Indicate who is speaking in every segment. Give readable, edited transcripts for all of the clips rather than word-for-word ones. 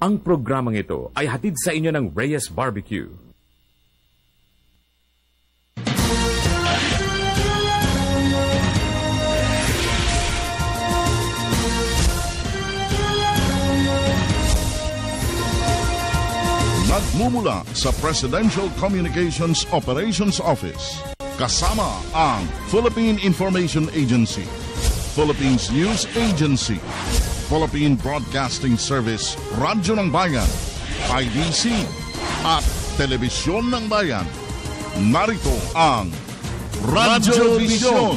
Speaker 1: Ang programang ito ay hatid sa inyo ng Reyes Barbecue.
Speaker 2: Nagmumula sa Presidential Communications Operations Office, kasama ang Philippine Information Agency, Philippines News Agency, Philippine Broadcasting Service, Radyo ng Bayan, IDC, at Telebisyon ng Bayan. Narito ang Radyo Vision.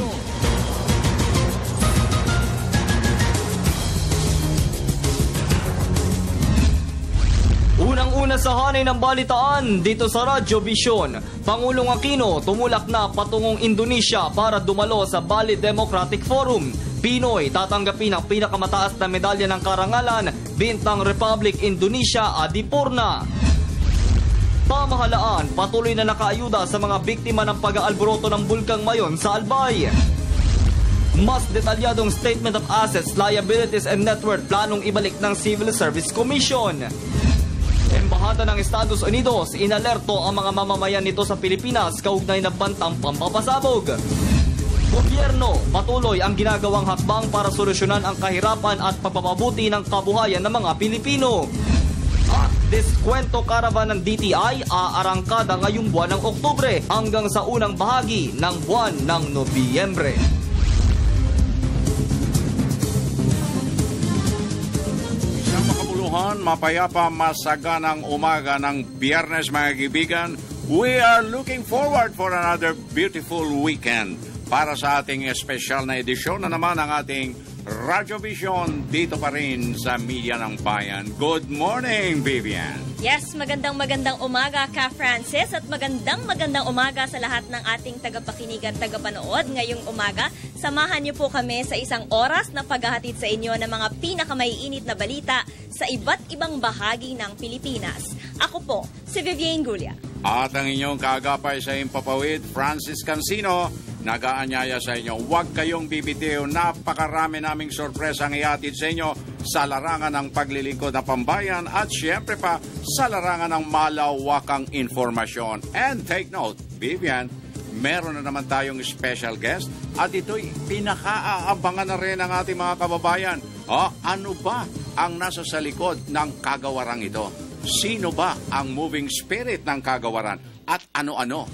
Speaker 3: Unang-una sa hanay ng balitaan dito sa Radyo Vision, Pangulong Aquino tumulak na patungong Indonesia para dumalo sa Bali Democratic Forum. Pinoy tatanggapin ang pinakamataas na medalya ng karangalan, Bintang Republic Indonesia Adipurna. Pamahalaan patuloy na nakaayuda sa mga biktima ng pag-aalboroto ng Bulkang Mayon sa Albay. Mas detalyadong Statement of Assets, Liabilities and Net Worth planong ibalik ng Civil Service Commission. Embahada ng Estados Unidos, inalerto ang mga mamamayan nito sa Pilipinas kaugnay ng bantang pampapasabog. Gobyerno, patuloy ang ginagawang hakbang para solusyonan ang kahirapan at pagpapabuti ng kabuhayan ng mga Pilipino. At Diskwento Caravan ng DTI aarangkada ngayong buwan ng Oktubre hanggang sa unang bahagi ng buwan ng Nobyembre.
Speaker 4: Mapayapa, masaganang umaga ng Biyernes, mga kaibigan. We are looking forward for another beautiful weekend para sa ating espesyal na edisyon na naman ang ating Radyo Vision dito pa rin sa Media ng Bayan. Good morning, Vivian.
Speaker 5: Yes, magandang umaga ka, Francis, at magandang umaga sa lahat ng ating tagapakinig at tagapanood ngayong umaga. Samahan niyo po kami sa isang oras na paghahatid sa inyo ng mga pinakamaiinit na balita sa iba't ibang bahagi ng Pilipinas. Ako po, si Vivian Gulia.
Speaker 4: At ang inyong kaagapay sa Impapawid, Francis Cancino, nag-aanyaya sa inyo. Huwag kayong bibitiw, napakarami naming sorpresa ang ihatid sa inyo sa larangan ng paglilingkod na pambayan at syempre pa sa larangan ng malawakang informasyon. And take note, Vivian, meron na naman tayong special guest at ito'y pinaka-aabangan na rin ng ating mga kababayan. Ano ba ang nasa sa likod ng kagawarang ito? Sino ba ang moving spirit ng kagawaran? At ano-ano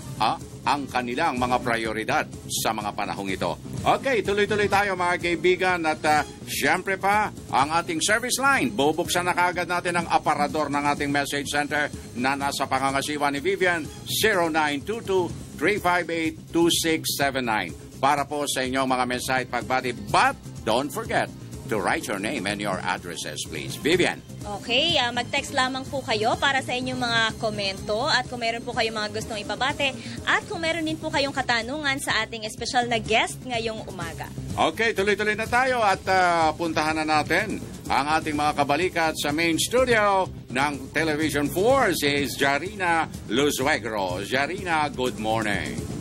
Speaker 4: ang kanilang mga prioridad sa mga panahong ito? Okay, tuloy-tuloy tayo mga kaibigan at syempre pa ang ating service line. Bubuksan na kaagad natin ang aparador ng ating message center na nasa pangangasiwa ni Vivian, 0922-358-2679 para po sa inyong mga mensahe at pagbati. But don't forget to write your name and your addresses, please. Vivian.
Speaker 5: Okay, mag-text lamang po kayo para sa inyong mga komento at kung meron po kayong mga gustong ipabate at kung meron din po kayong katanungan sa ating espesyal na guest ngayong umaga.
Speaker 4: Okay, tuloy-tuloy na tayo at puntahan na natin ang ating mga kabalikat sa main studio ng Television 4. Si Jarina Luzuegro. Jarina, good morning.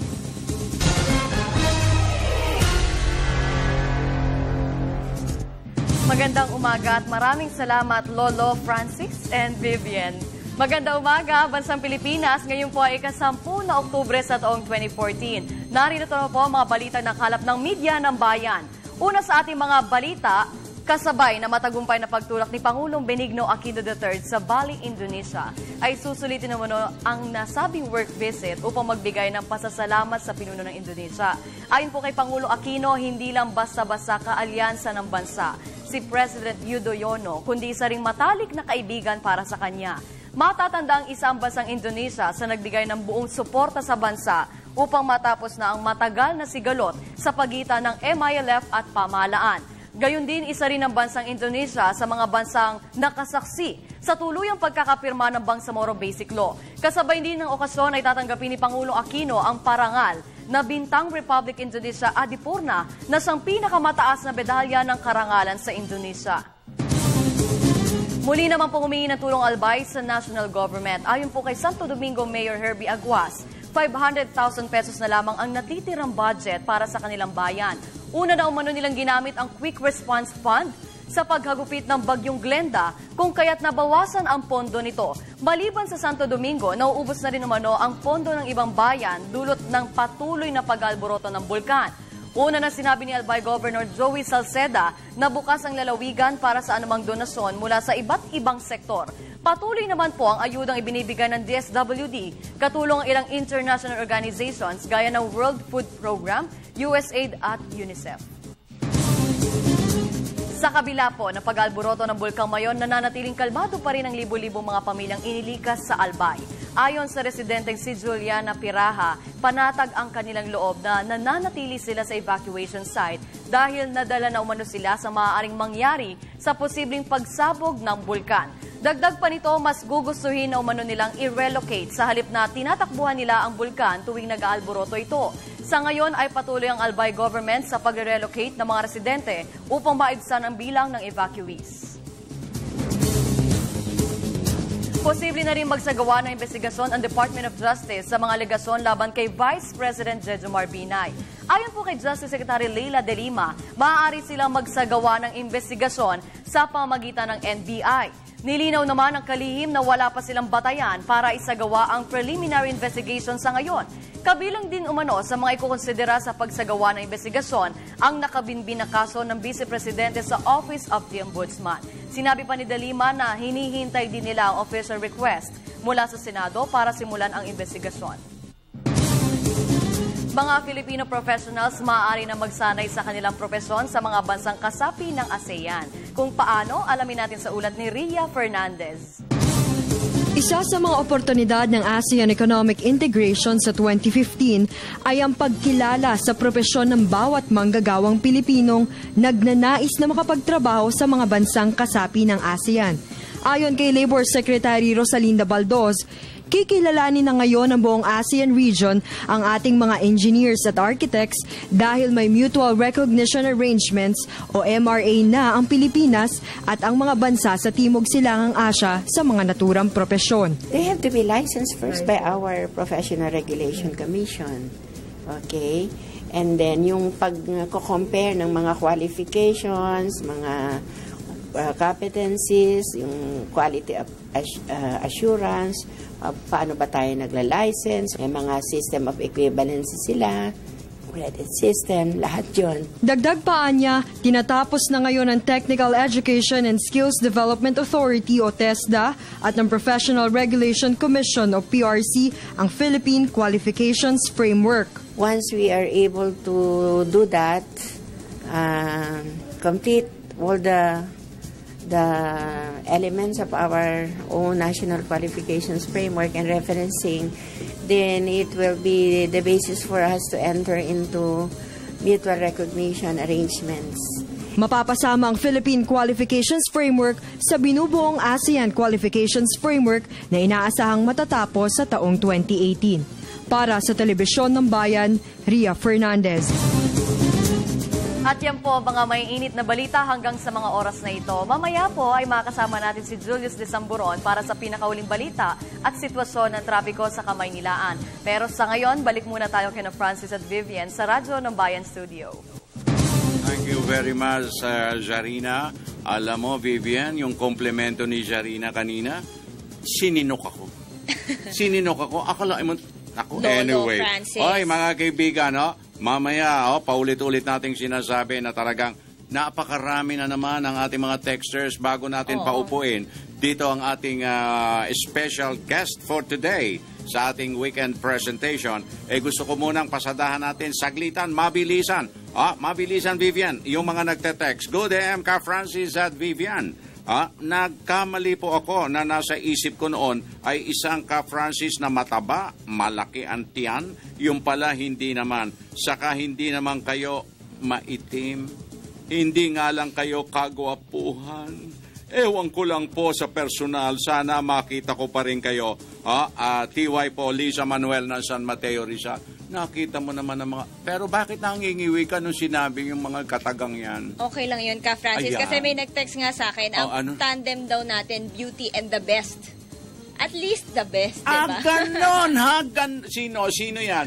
Speaker 6: Magandang umaga at maraming salamat Lolo, Francis and Vivian. Magandang umaga, Bansang Pilipinas. Ngayon po ay ika-10 na Oktubre sa taong 2014. Narito na po ang mga balita na kalap ng Media ng Bayan. Una sa ating mga balita, kasabay na matagumpay na pagtulak ni Pangulong Benigno Aquino III sa Bali, Indonesia, ay susulitin naman ang nasabing work visit upang magbigay ng pasasalamat sa pinuno ng Indonesia. Ayon po kay Pangulong Aquino, hindi lang basta-basta kaalyansa ng bansa si President Yudhoyono, kundi isa ring matalik na kaibigan para sa kanya. Matatanda ang isang bansang Indonesia sa nagbigay ng buong suporta sa bansa upang matapos na ang matagal na sigalot sa pagitan ng MILF at pamahalaan. Gayon din, isa rin ang bansang Indonesia sa mga bansang nakasaksi sa tuluyang pagkakapirma ng Bangsamoro Basic Law. Kasabay din ng okasyon ay tatanggapin ni Pangulong Aquino ang parangal na Bintang Republic Indonesia Adipurna na siyang pinakamataas na medalya ng karangalan sa Indonesia. Muli naman po humingi ng tulong Albay sa national government. Ayon po kay Santo Domingo Mayor Herbie Aguas, 500,000 pesos na lamang ang natitirang budget para sa kanilang bayan. Una na umano nilang ginamit ang Quick Response Fund sa paghagupit ng bagyong Glenda kung kaya't nabawasan ang pondo nito. Maliban sa Santo Domingo, nauubos na rin umano ang pondo ng ibang bayan dulot ng patuloy na pag-alboroto ng bulkan. Una na sinabi ni Albay Governor Joey Salceda na bukas ang lalawigan para sa anumang donasyon mula sa iba't ibang sektor. Patuloy naman po ang ayudang ibinibigay ng DSWD, katulong ang ilang international organizations gaya ng World Food Program, USAID at UNICEF. Sa kabila po ng pag-alboroto ng Bulkang Mayon, nananatiling kalmado pa rin ang libo-libong mga pamilyang inilikas sa Albay. Ayon sa residenteng si Juliana Piraha, panatag ang kanilang loob na nananatili sila sa evacuation site dahil nadala na umano sila sa maaaring mangyari sa posibleng pagsabog ng bulkan. Dagdag pa nito, mas gugustuhin na umano nilang i-relocate sa halip na tinatakbuhan nila ang bulkan tuwing nag-aalboroto ito. Sa ngayon ay patuloy ang Albay government sa pag-relocate ng mga residente upang maibsan ang bilang ng evacuees. Posible na rin magsagawa ng investigasyon ang Department of Justice sa mga alegasyon laban kay Vice President Jejomar Binay. Ayon po kay Justice Secretary Leila De Lima, maaari silang magsagawa ng investigasyon sa pamamagitan ng NBI. Nilinaw naman ng kalihim na wala pa silang batayan para isagawa ang preliminary investigation sa ngayon. Kabilang din umano sa mga ikukonsidera sa pagsagawa ng investigasyon ang nakabinbin na kaso ng Vice Presidente sa Office of the Ombudsman. Sinabi pa ni De Lima na hinihintay din nila ang official request mula sa Senado para simulan ang investigasyon. Mga Filipino professionals maaari na magsanay sa kanilang propesyon sa mga bansang kasapi ng ASEAN. Kung paano, alamin natin sa ulat ni Ria Fernandez.
Speaker 7: Isa sa mga oportunidad ng ASEAN Economic Integration sa 2015 ay ang pagkilala sa propesyon ng bawat manggagawang Pilipinong nagnanais na makapagtrabaho sa mga bansang kasapi ng ASEAN. Ayon kay Labor Secretary Rosalinda Baldoz, kikilalanin na ngayon ng buong ASEAN region ang ating mga engineers at architects dahil may Mutual Recognition Arrangements o MRA na ang Pilipinas at ang mga bansa sa Timog Silangang Asya sa mga naturang propesyon.
Speaker 8: They have to be licensed first by our Professional Regulation Commission. Okay? And then yung pag-compare ng mga qualifications, mga competencies, yung quality assurance, paano ba tayo nagla-license, may mga system of equivalency sila, credit system, lahat yun.
Speaker 7: Dagdag pa niya, tinatapos na ngayon ng Technical Education and Skills Development Authority o TESDA at ng Professional Regulation Commission o PRC ang Philippine Qualifications Framework.
Speaker 8: Once we are able to do that, complete all the elements of our own national qualifications framework and referencing, then it will be the basis for us to enter into mutual recognition arrangements.
Speaker 7: Mapapasama ang Philippine Qualifications Framework sa binubuong ASEAN Qualifications Framework na inaasahang matatapos sa taong 2018. Para sa Telebisyon ng Bayan, Ria Fernandez.
Speaker 6: At yan po mga may init na balita hanggang sa mga oras na ito. Mamaya po ay makasama natin si Julius de Samburon para sa pinakauling balita at sitwasyon ng trapiko sa Kamaynilaan. Pero sa ngayon, balik muna tayo kina Francis at Vivian sa Radyo ng Bayan Studio.
Speaker 4: Thank you very much, Jarina. Alam mo, Vivian, yung komplemento ni Jarina kanina, sininok ako. Akala mo, anyway.
Speaker 5: Francis.
Speaker 4: Oy, mga kaibigan, no? Mamaya, paulit-ulit nating sinasabi na talagang napakarami na naman ang ating mga texters bago natin paupuin. Dito ang ating special guest for today sa ating weekend presentation. Gusto ko munang pasadahan natin saglitan, mabilisan. Mabilisan, Vivian. Yung mga nagte-text. Good AM ka, Francis at Vivian. Nagkamali po ako na nasa isip ko noon ay isang ka Francis na mataba, malaki ang tiyan, yung pala hindi naman. Saka hindi naman kayo maitim, hindi nga lang kayo kagwapuhan. Ewan ko lang po sa personal, sana makita ko pa rin kayo. TY po, Lisa Manuel ng San Mateo Rizal. Nakita mo naman ang mga... Pero bakit nangingiwi ka nung sinabi yung mga katagang yan?
Speaker 5: Okay lang yun ka, Francis.
Speaker 4: Ayan.
Speaker 5: Kasi may nag-text nga sa akin, ang tandem daw natin, beauty and the best. At least the best, diba?
Speaker 4: Ganon, ha? Sino yan?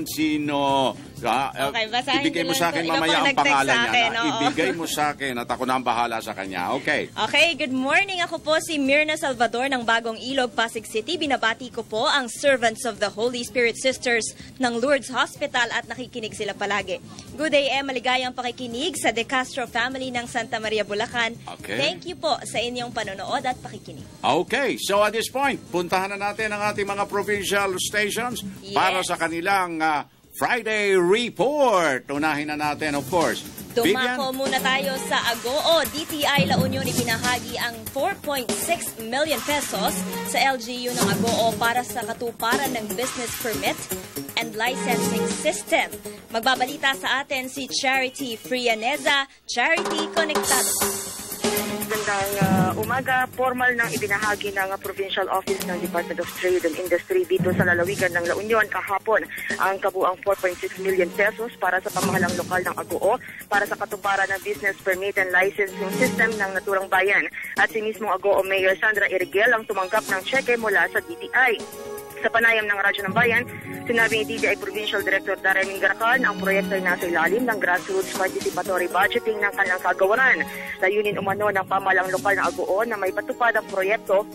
Speaker 4: Sino?
Speaker 5: Okay, basahin
Speaker 3: ibigay
Speaker 5: ko
Speaker 3: mo
Speaker 5: lang
Speaker 3: sa akin
Speaker 5: to. Iba
Speaker 3: mamaya
Speaker 5: pang
Speaker 3: ang
Speaker 5: nag-text
Speaker 3: pangalan
Speaker 5: sa
Speaker 3: niya.
Speaker 5: akin, oo.
Speaker 3: Ibigay mo sa akin at ako na ang bahala sa kanya. Okay.
Speaker 5: Okay, good morning. Ako po si Mirna Salvador ng Bagong Ilog, Pasig City. Binabati ko po ang Servants of the Holy Spirit Sisters ng Lourdes Hospital at nakikinig sila palagi. Good day, maligayang pakikinig sa De Castro family ng Santa Maria, Bulacan.
Speaker 3: Okay.
Speaker 5: Thank you po sa inyong panonood at pakikinig.
Speaker 3: Okay, so at this point, puntahan na natin ang ating mga provincial stations para sa kanilang Friday Report. Unahin na natin, of course.
Speaker 5: Dumako muna tayo sa Agoo. DTI La Union ibinahagi ang 4.6 million pesos sa LGU ng Agoo para sa katuparan ng business permit and licensing system. Magbabalita sa atin si Charity Frianeza. Charity, konektado.
Speaker 9: Magandang umaga, formal nang ibinahagi ng Provincial Office ng Department of Trade and Industry dito sa lalawigan ng La Union kahapon ang kabuang 4.6 million pesos para sa pamahalang lokal ng Agoo para sa katuparan ng business permit and licensing system ng naturang bayan. At si mismong Agoo Mayor Sandra Eriguel ang tumanggap ng cheque mula sa DTI. Sa panayam ng Radyo ng Bayan, sinabi ni DTI Provincial Director Darren Mingaracan ang proyekto ay nasa ilalim ng grassroots participatory budgeting ng kanilang kagawaran. Layunin umano ng pamahalang lokal ng Agoo na may patupad ang proyekto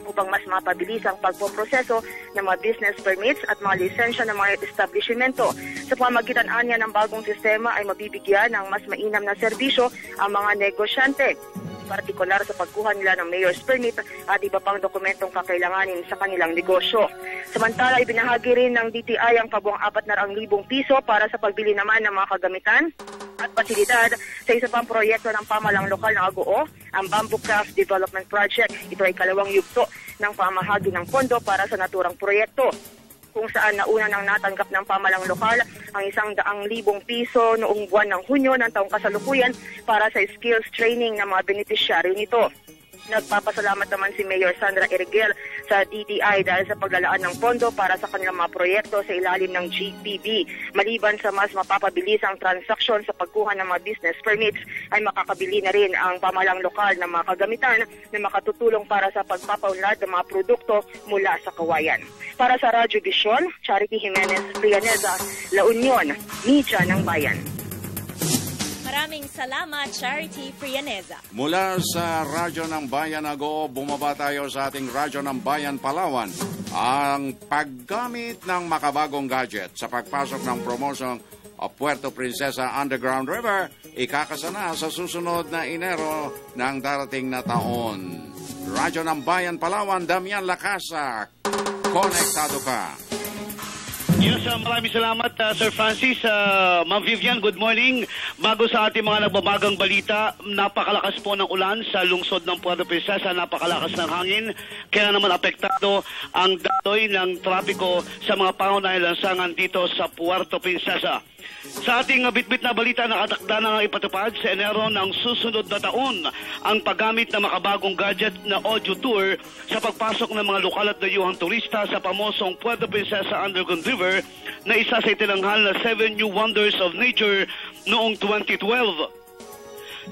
Speaker 9: upang mas mapabilis ang pagpoproseso ng mga business permits at mga lisensya ng mga establishmento. Sa pamagitan anya ng bagong sistema ay mabibigyan ng mas mainam na serbisyo ang mga negosyante, partikular sa pagkuha nila ng mayor's permit at iba pang dokumentong kakailanganin sa kanilang negosyo. Samantala, ibinahagi rin ng DTI ang kabuang 400,000 piso para sa pagbili naman ng mga kagamitan at pasilidad sa isa pang proyekto ng pamahalang lokal ng Agoo, ang Bamboo Craft Development Project. Ito ay kalawang yugto ng pamahagi ng pondo para sa naturang proyekto, kung saan nauna nang natanggap ng pamahalang lokal ang 100,000 piso noong buwan ng Hunyo ng taong kasalukuyan para sa skills training ng mga beneficiary nito. Nagpapasalamat naman si Mayor Sandra Eriguel sa DTI dahil sa paglalaan ng pondo para sa kanilang mga proyekto sa ilalim ng GPB. Maliban sa mas mapapabilis ang transaksyon sa pagkuha ng mga business permits, ay makakabili na rin ang pamahalang lokal ng mga kagamitan na makatutulong para sa pagpapaunlad ng mga produkto mula sa kawayan. Para sa Radyo Vision, Charity Jimenez Frianeza, La Union, Media ng Bayan.
Speaker 5: Maraming salamat, Charity Frianeza.
Speaker 3: Mula sa Radyo ng Bayan Agoo, bumaba tayo sa ating Radyo ng Bayan Palawan. Ang paggamit ng makabagong gadget sa pagpasok ng promosyon o Puerto Princesa Underground River, ikakasana sa susunod na Enero ng darating na taon. Radyo ng Bayan Palawan, Damian Lacasa, konektado ka.
Speaker 10: Yes, maraming salamat, Sir Francis. Ma'am Vivian, good morning. Bago sa ating mga nagbabagang balita, napakalakas po ng ulan sa lungsod ng Puerto Princesa, napakalakas ng hangin. Kaya naman apektado ang daloy ng trapiko sa mga pangunahing lansangan dito sa Puerto Princesa. Sa ating bitbit na balita, nakatakda na nga ipatupad sa Enero ng susunod na taon ang paggamit ng makabagong gadget na audio tour sa pagpasok ng mga lokal at dayuhang turista sa pamosong Puerto Princesa Underground River na isa sa itinanghal na 7 New Wonders of Nature noong 2012.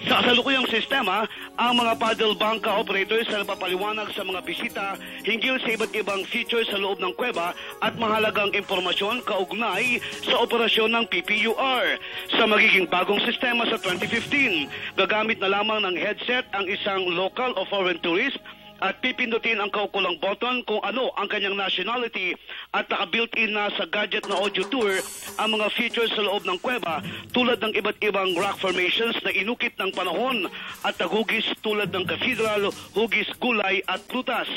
Speaker 10: Sa kasalukuyang sistema, ang mga paddle banca operators na napapaliwanag sa mga bisita hinggil sa iba't ibang features sa loob ng kuweba at mahalagang impormasyon kaugnay sa operasyon ng PPUR. Sa magiging bagong sistema sa 2015, gagamit na lamang ng headset ang isang local o foreign tourist at pipindutin ang kaukulang button kung ano ang kanyang nationality at naka-built-in na sa gadget na audio tour ang mga features sa loob ng kuweba tulad ng iba't ibang rock formations na inukit ng panahon at naghugis tulad ng cathedral, hugis gulay at prutas.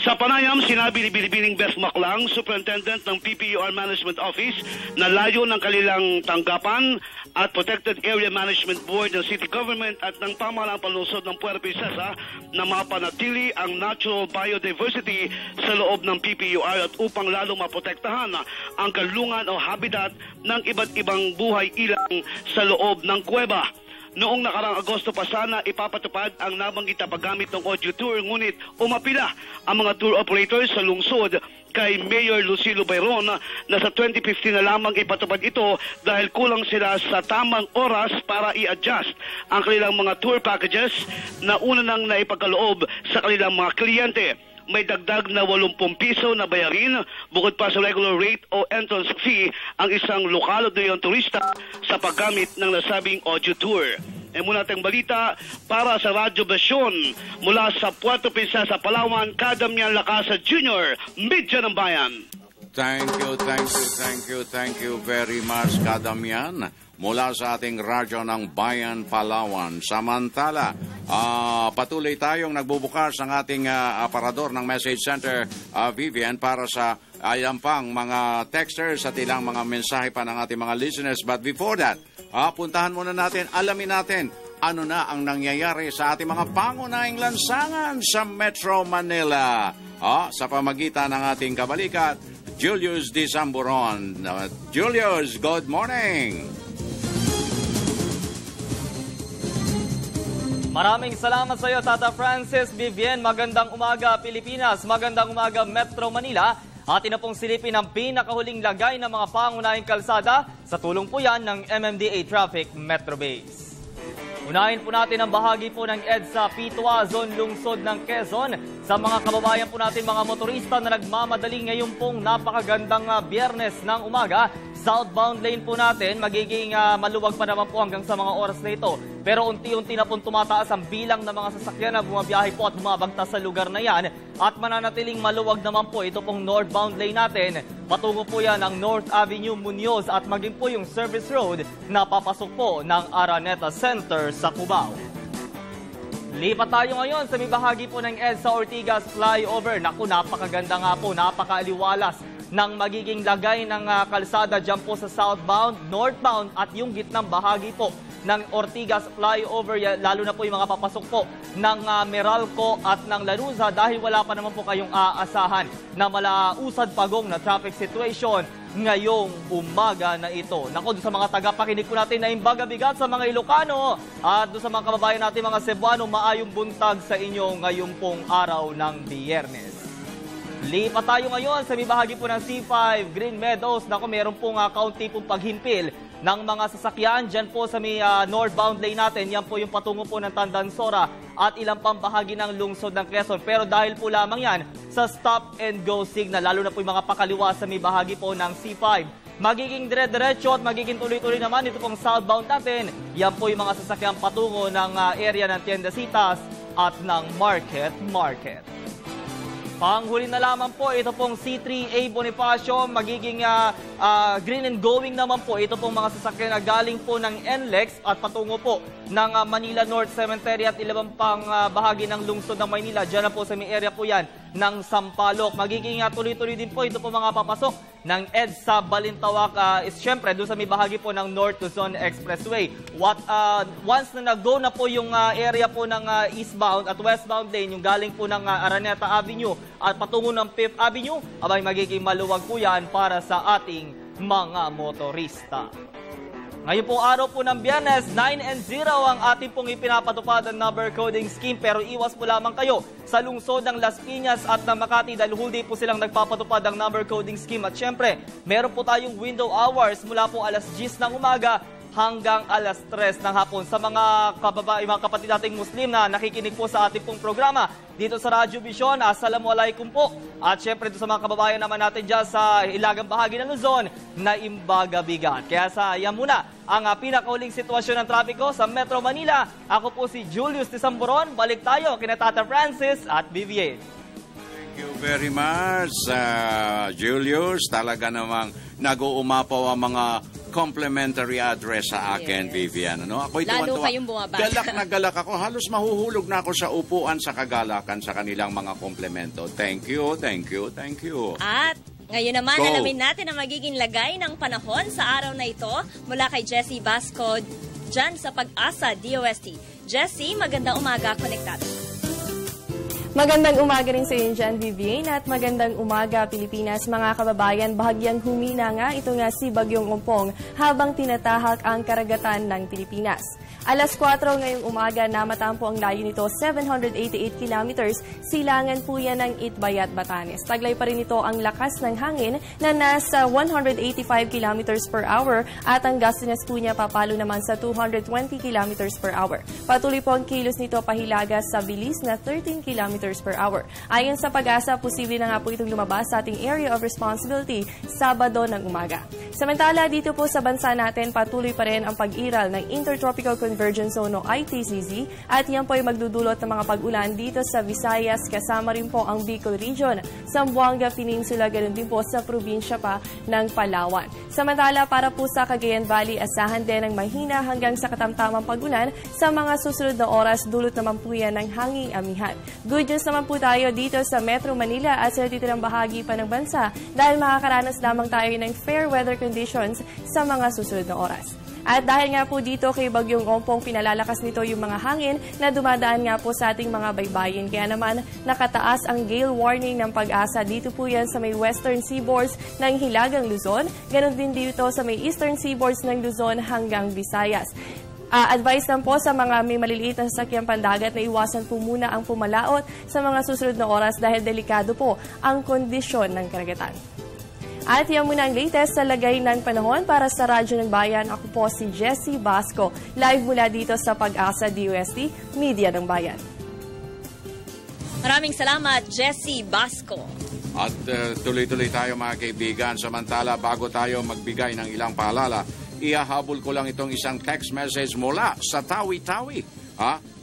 Speaker 10: Sa panayam, sinabi ni Bilibining Beth Maclang, Superintendent ng PPUR Management Office, na layo ng kanilang tanggapan at Protected Area Management Board ng City Government at ng pamahalaang palusod ng Puerto Princesa na mapanatili ang natural biodiversity sa loob ng PPUR at upang lalo maprotektahan ang kalungan o habitat ng iba't ibang buhay ilang sa loob ng kuweba. Noong nakarang Agosto pa sana ipapatupad ang nabanggit na paggamit ng audio tour, ngunit umapila ang mga tour operators sa lungsod kay Mayor Lucilo Bayron na sa 2015 na lamang ipatupad ito dahil kulang sila sa tamang oras para i-adjust ang kanilang mga tour packages na una nang naipagkaloob sa kanilang mga kliyente. may dagdag na 80 piso na bayarin bukod pa sa regular rate o entrance fee ang isang lokal o turista sa paggamit ng nasabing audio tour. Muna tayong balita para sa Radyo Besyon mula sa Puerto Princesa, Palawan, Kadamian Lacasa Jr., Media ng Bayan.
Speaker 4: Thank you very much, Kadamian. Mula sa ating radyo ng Bayan, Palawan. Samantala, patuloy tayong nagbubukas ng ating aparador ng Message Center, Vivian, para sa ayan pang mga texters at ilang mga mensahe pa ng ating mga listeners. But before that, puntahan muna natin, alamin natin, ano na ang nangyayari sa ating mga pangunahing lansangan sa Metro Manila. Sa pamagitan ng ating kabalikat, Julius D. Samburon. Julius, good morning!
Speaker 3: Maraming salamat sa iyo, Tata Francis. Vivian, magandang umaga Pilipinas, magandang umaga Metro Manila. Atin na pong silipin ang pinakahuling lagay ng mga pangunahing kalsada sa tulong po yan ng MMDA Traffic Metro Base. Unahin po natin ang bahagi po ng EDSA Pitwa Zone Lungsod ng Quezon sa mga kababayan po natin mga motorista na nagmamadali ngayon pong napakagandang Biyernes ng umaga. Southbound lane po natin, magiging maluwag pa naman po hanggang sa mga oras na ito. Pero unti-unti na pong tumataas ang bilang ng mga sasakyan na bumabiyahe po at bumabagtas sa lugar na yan. At mananatiling maluwag naman po ito pong northbound lane natin. Patungo po yan ang North Avenue Muñoz at maging po yung service road na papasok po ng Araneta Center sa Cubao. Lipat tayo ngayon sa may bahagi po ng EDSA Ortigas Flyover. Naku, napakaganda nga po, napakaaliwalas ng magiging lagay ng kalsada dyan po sa southbound, northbound at yung gitnang bahagi po ng Ortigas Flyover, lalo na po yung mga papasok po ng Meralco at ng Lanuza dahil wala pa naman po kayong aasahan na malausad pagong na traffic situation ngayong umaga na ito. Naku, doon sa mga tagapakinig po natin na imbagabigat sa mga Ilocano at doon sa mga kababayan natin mga Cebuano, maayong buntag sa inyo ngayong pong araw ng Biyernes. Lipat tayo ngayon sa may bahagi po ng C5 Green Meadows. Naku, meron pong kaunti pong paghimpil ng mga sasakyan dyan po sa may northbound lane natin. Yan po yung patungo po ng Tandansora at ilang pang bahagi ng lungsod ng Quezon. Pero dahil po lamang yan sa stop and go signal, lalo na po yung mga pakaliwa sa may bahagi po ng C5. Magiging dire-diretso at magiging tuloy-tuloy naman ito pong southbound natin. Yan po yung mga sasakyan patungo ng area ng Tiendesitas at ng Market. Panghuli na lamang po, ito pong C3A Bonifacio, magiging green and going naman po. Ito pong mga sasakyan na galing po ng NLEX at patungo po ng Manila North Cemetery at ilang pang bahagi ng lungsod ng Maynila. Diyan na po sa may area po yan ng Sampaloc. Magiging tuloy-tuloy din po ito po mga papasok ng EDSA Balintawak is syempre doon sa may bahagi po ng North Luzon Expressway. Once na nag-go na po yung area po ng eastbound at westbound lane, yung galing po ng Araneta Avenue at patungo ng 5th Avenue, abay magiging maluwag po yan para sa ating mga motorista. Ngayon po araw po ng Biyernes, 9-0 ang ating pong ipinapatupad ang number coding scheme. Pero iwas po lamang kayo sa lungsod ng Las Piñas at ng Makati dahil whole day po silang nagpapatupad ang number coding scheme. At syempre, meron po tayong window hours mula po alas 10 ng umaga hanggang alas 3 ng hapon. Sa mga kapatid nating Muslim na nakikinig po sa ating pong programa dito sa Radyo Vision, assalamualaikum po. At syempre sa mga kababayan naman natin dyan sa ilagang bahagi ng Luzon na imbagabigat. Kaya sa yan muna ang pinakauling sitwasyon ng trapiko sa Metro Manila. Ako po si Julius de Samburon. Balik tayo kina Tata Francis at Vivian.
Speaker 4: Thank you very much, Julius. Talaga namang nag-uumapaw ang mga complimentary address sa akin, yes. Vivian. Ano? Ako'y
Speaker 5: lalo kayong bumabasa.
Speaker 4: Galak na galak ako. Halos mahuhulog na ako sa upuan sa kagalakan sa kanilang mga komplemento. Thank you.
Speaker 5: At ngayon naman, alamin natin ang magiging lagay ng panahon sa araw na ito mula kay Jessie Basco dyan sa Pag-asa DOST. Jessie, magandang umaga, konektado.
Speaker 11: Magandang umaga rin sa inyo dyan, Vivian, at magandang umaga, Pilipinas. Mga kababayan, bahagyang humina nga ito nga si Bagyong Ompong habang tinatahak ang karagatan ng Pilipinas. Alas 4 ngayong umaga, namataan po ang layo nito, 788 kilometers. Silangan po yan ng Itbayat, Batanes. Taglay pa rin ito ang lakas ng hangin na nasa 185 kilometers per hour at ang gustiness po niya papalo naman sa 220 kilometers per hour. Patuloy po ang kilos nito pahilaga sa bilis na 13 kilometers per hour. Ayon sa Pag-asa, posible na nga po itong lumabas sa ating area of responsibility Sabado ng umaga. Samantala, dito po sa bansa natin, patuloy pa rin ang pag-iral ng Intertropical Convergence Zone o ITCZ at yan po ay magdudulot ng mga pag-ulan dito sa Visayas, kasama rin po ang Bicol Region, Zamboanga Peninsula, ganoon din po sa probinsya pa ng Palawan. Samantala, para po sa Cagayan Valley, asahan din ng mahina hanggang sa katamtamang pag-ulan sa mga susunod na oras, dulot naman po yan ng hanging amihan. Good news naman po tayo dito sa Metro Manila at sa titirang bahagi pa ng bansa dahil makakaranas lamang tayo ng fair weather conditions sa mga susunod na oras. At dahil nga po dito kay Bagyong Ompong, pinalalakas nito yung mga hangin na dumadaan nga po sa ating mga baybayin. Kaya naman nakataas ang gale warning ng Pag-asa. Dito po yan sa may western seaboards ng Hilagang Luzon. Ganon din dito sa may eastern seaboards ng Luzon hanggang Visayas. Advice lang po sa mga may maliliit na sasakyang pandagat na iwasan po muna ang pumalaot sa mga susunod na oras dahil delikado po ang kondisyon ng karagatan. At yan muna ang latest sa lagay ng panahon para sa Radyo ng Bayan. Ako po si Jessie Basco, live mula dito sa Pag-asa DOST, Media ng Bayan.
Speaker 5: Maraming salamat, Jessie Basco.
Speaker 4: At tuloy-tuloy tayo mga kaibigan. Samantala, bago tayo magbigay ng ilang paalala, ihahabol ko lang itong isang text message mula sa Tawi-Tawi.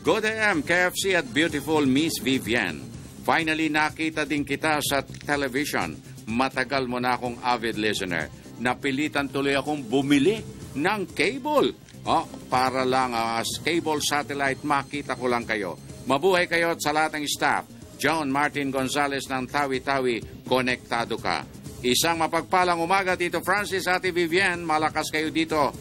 Speaker 4: Good AM, KFC at beautiful Miss Vivian. Finally, nakita din kita sa television. Matagal mo na akong avid listener. Napilitan tuloy akong bumili ng cable. Para lang cable satellite, makita ko lang kayo. Mabuhay kayo at sa lahat ng staff. John Martin Gonzalez ng Tawi-Tawi, konektado ka. Isang mapagpalang umaga, Tito Francis, Ate Vivian. Malakas kayo dito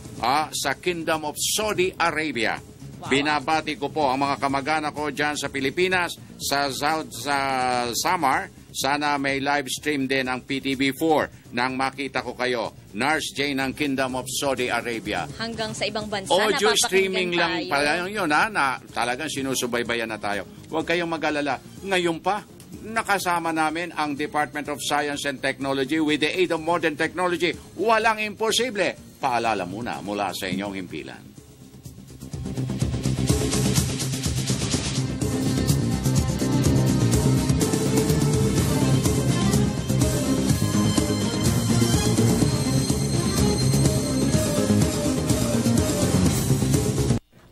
Speaker 4: sa Kingdom of Saudi Arabia. Wow. Binabati ko po ang mga kamag-anak ko dyan sa Pilipinas, sa Samar. Sana may live stream din ang PTV4 nang makita ko kayo. Nurse Jane ng Kingdom of Saudi Arabia.
Speaker 5: Hanggang sa ibang bansa,
Speaker 4: audio streaming lang
Speaker 5: tayo.
Speaker 4: Pala yun na talagang sinusubaybayan na tayo. Huwag kayong mag-alala. Ngayon pa, nakasama namin ang Department of Science and Technology with the aid of modern technology. Walang imposible. Paalala muna mula sa inyong himpilan.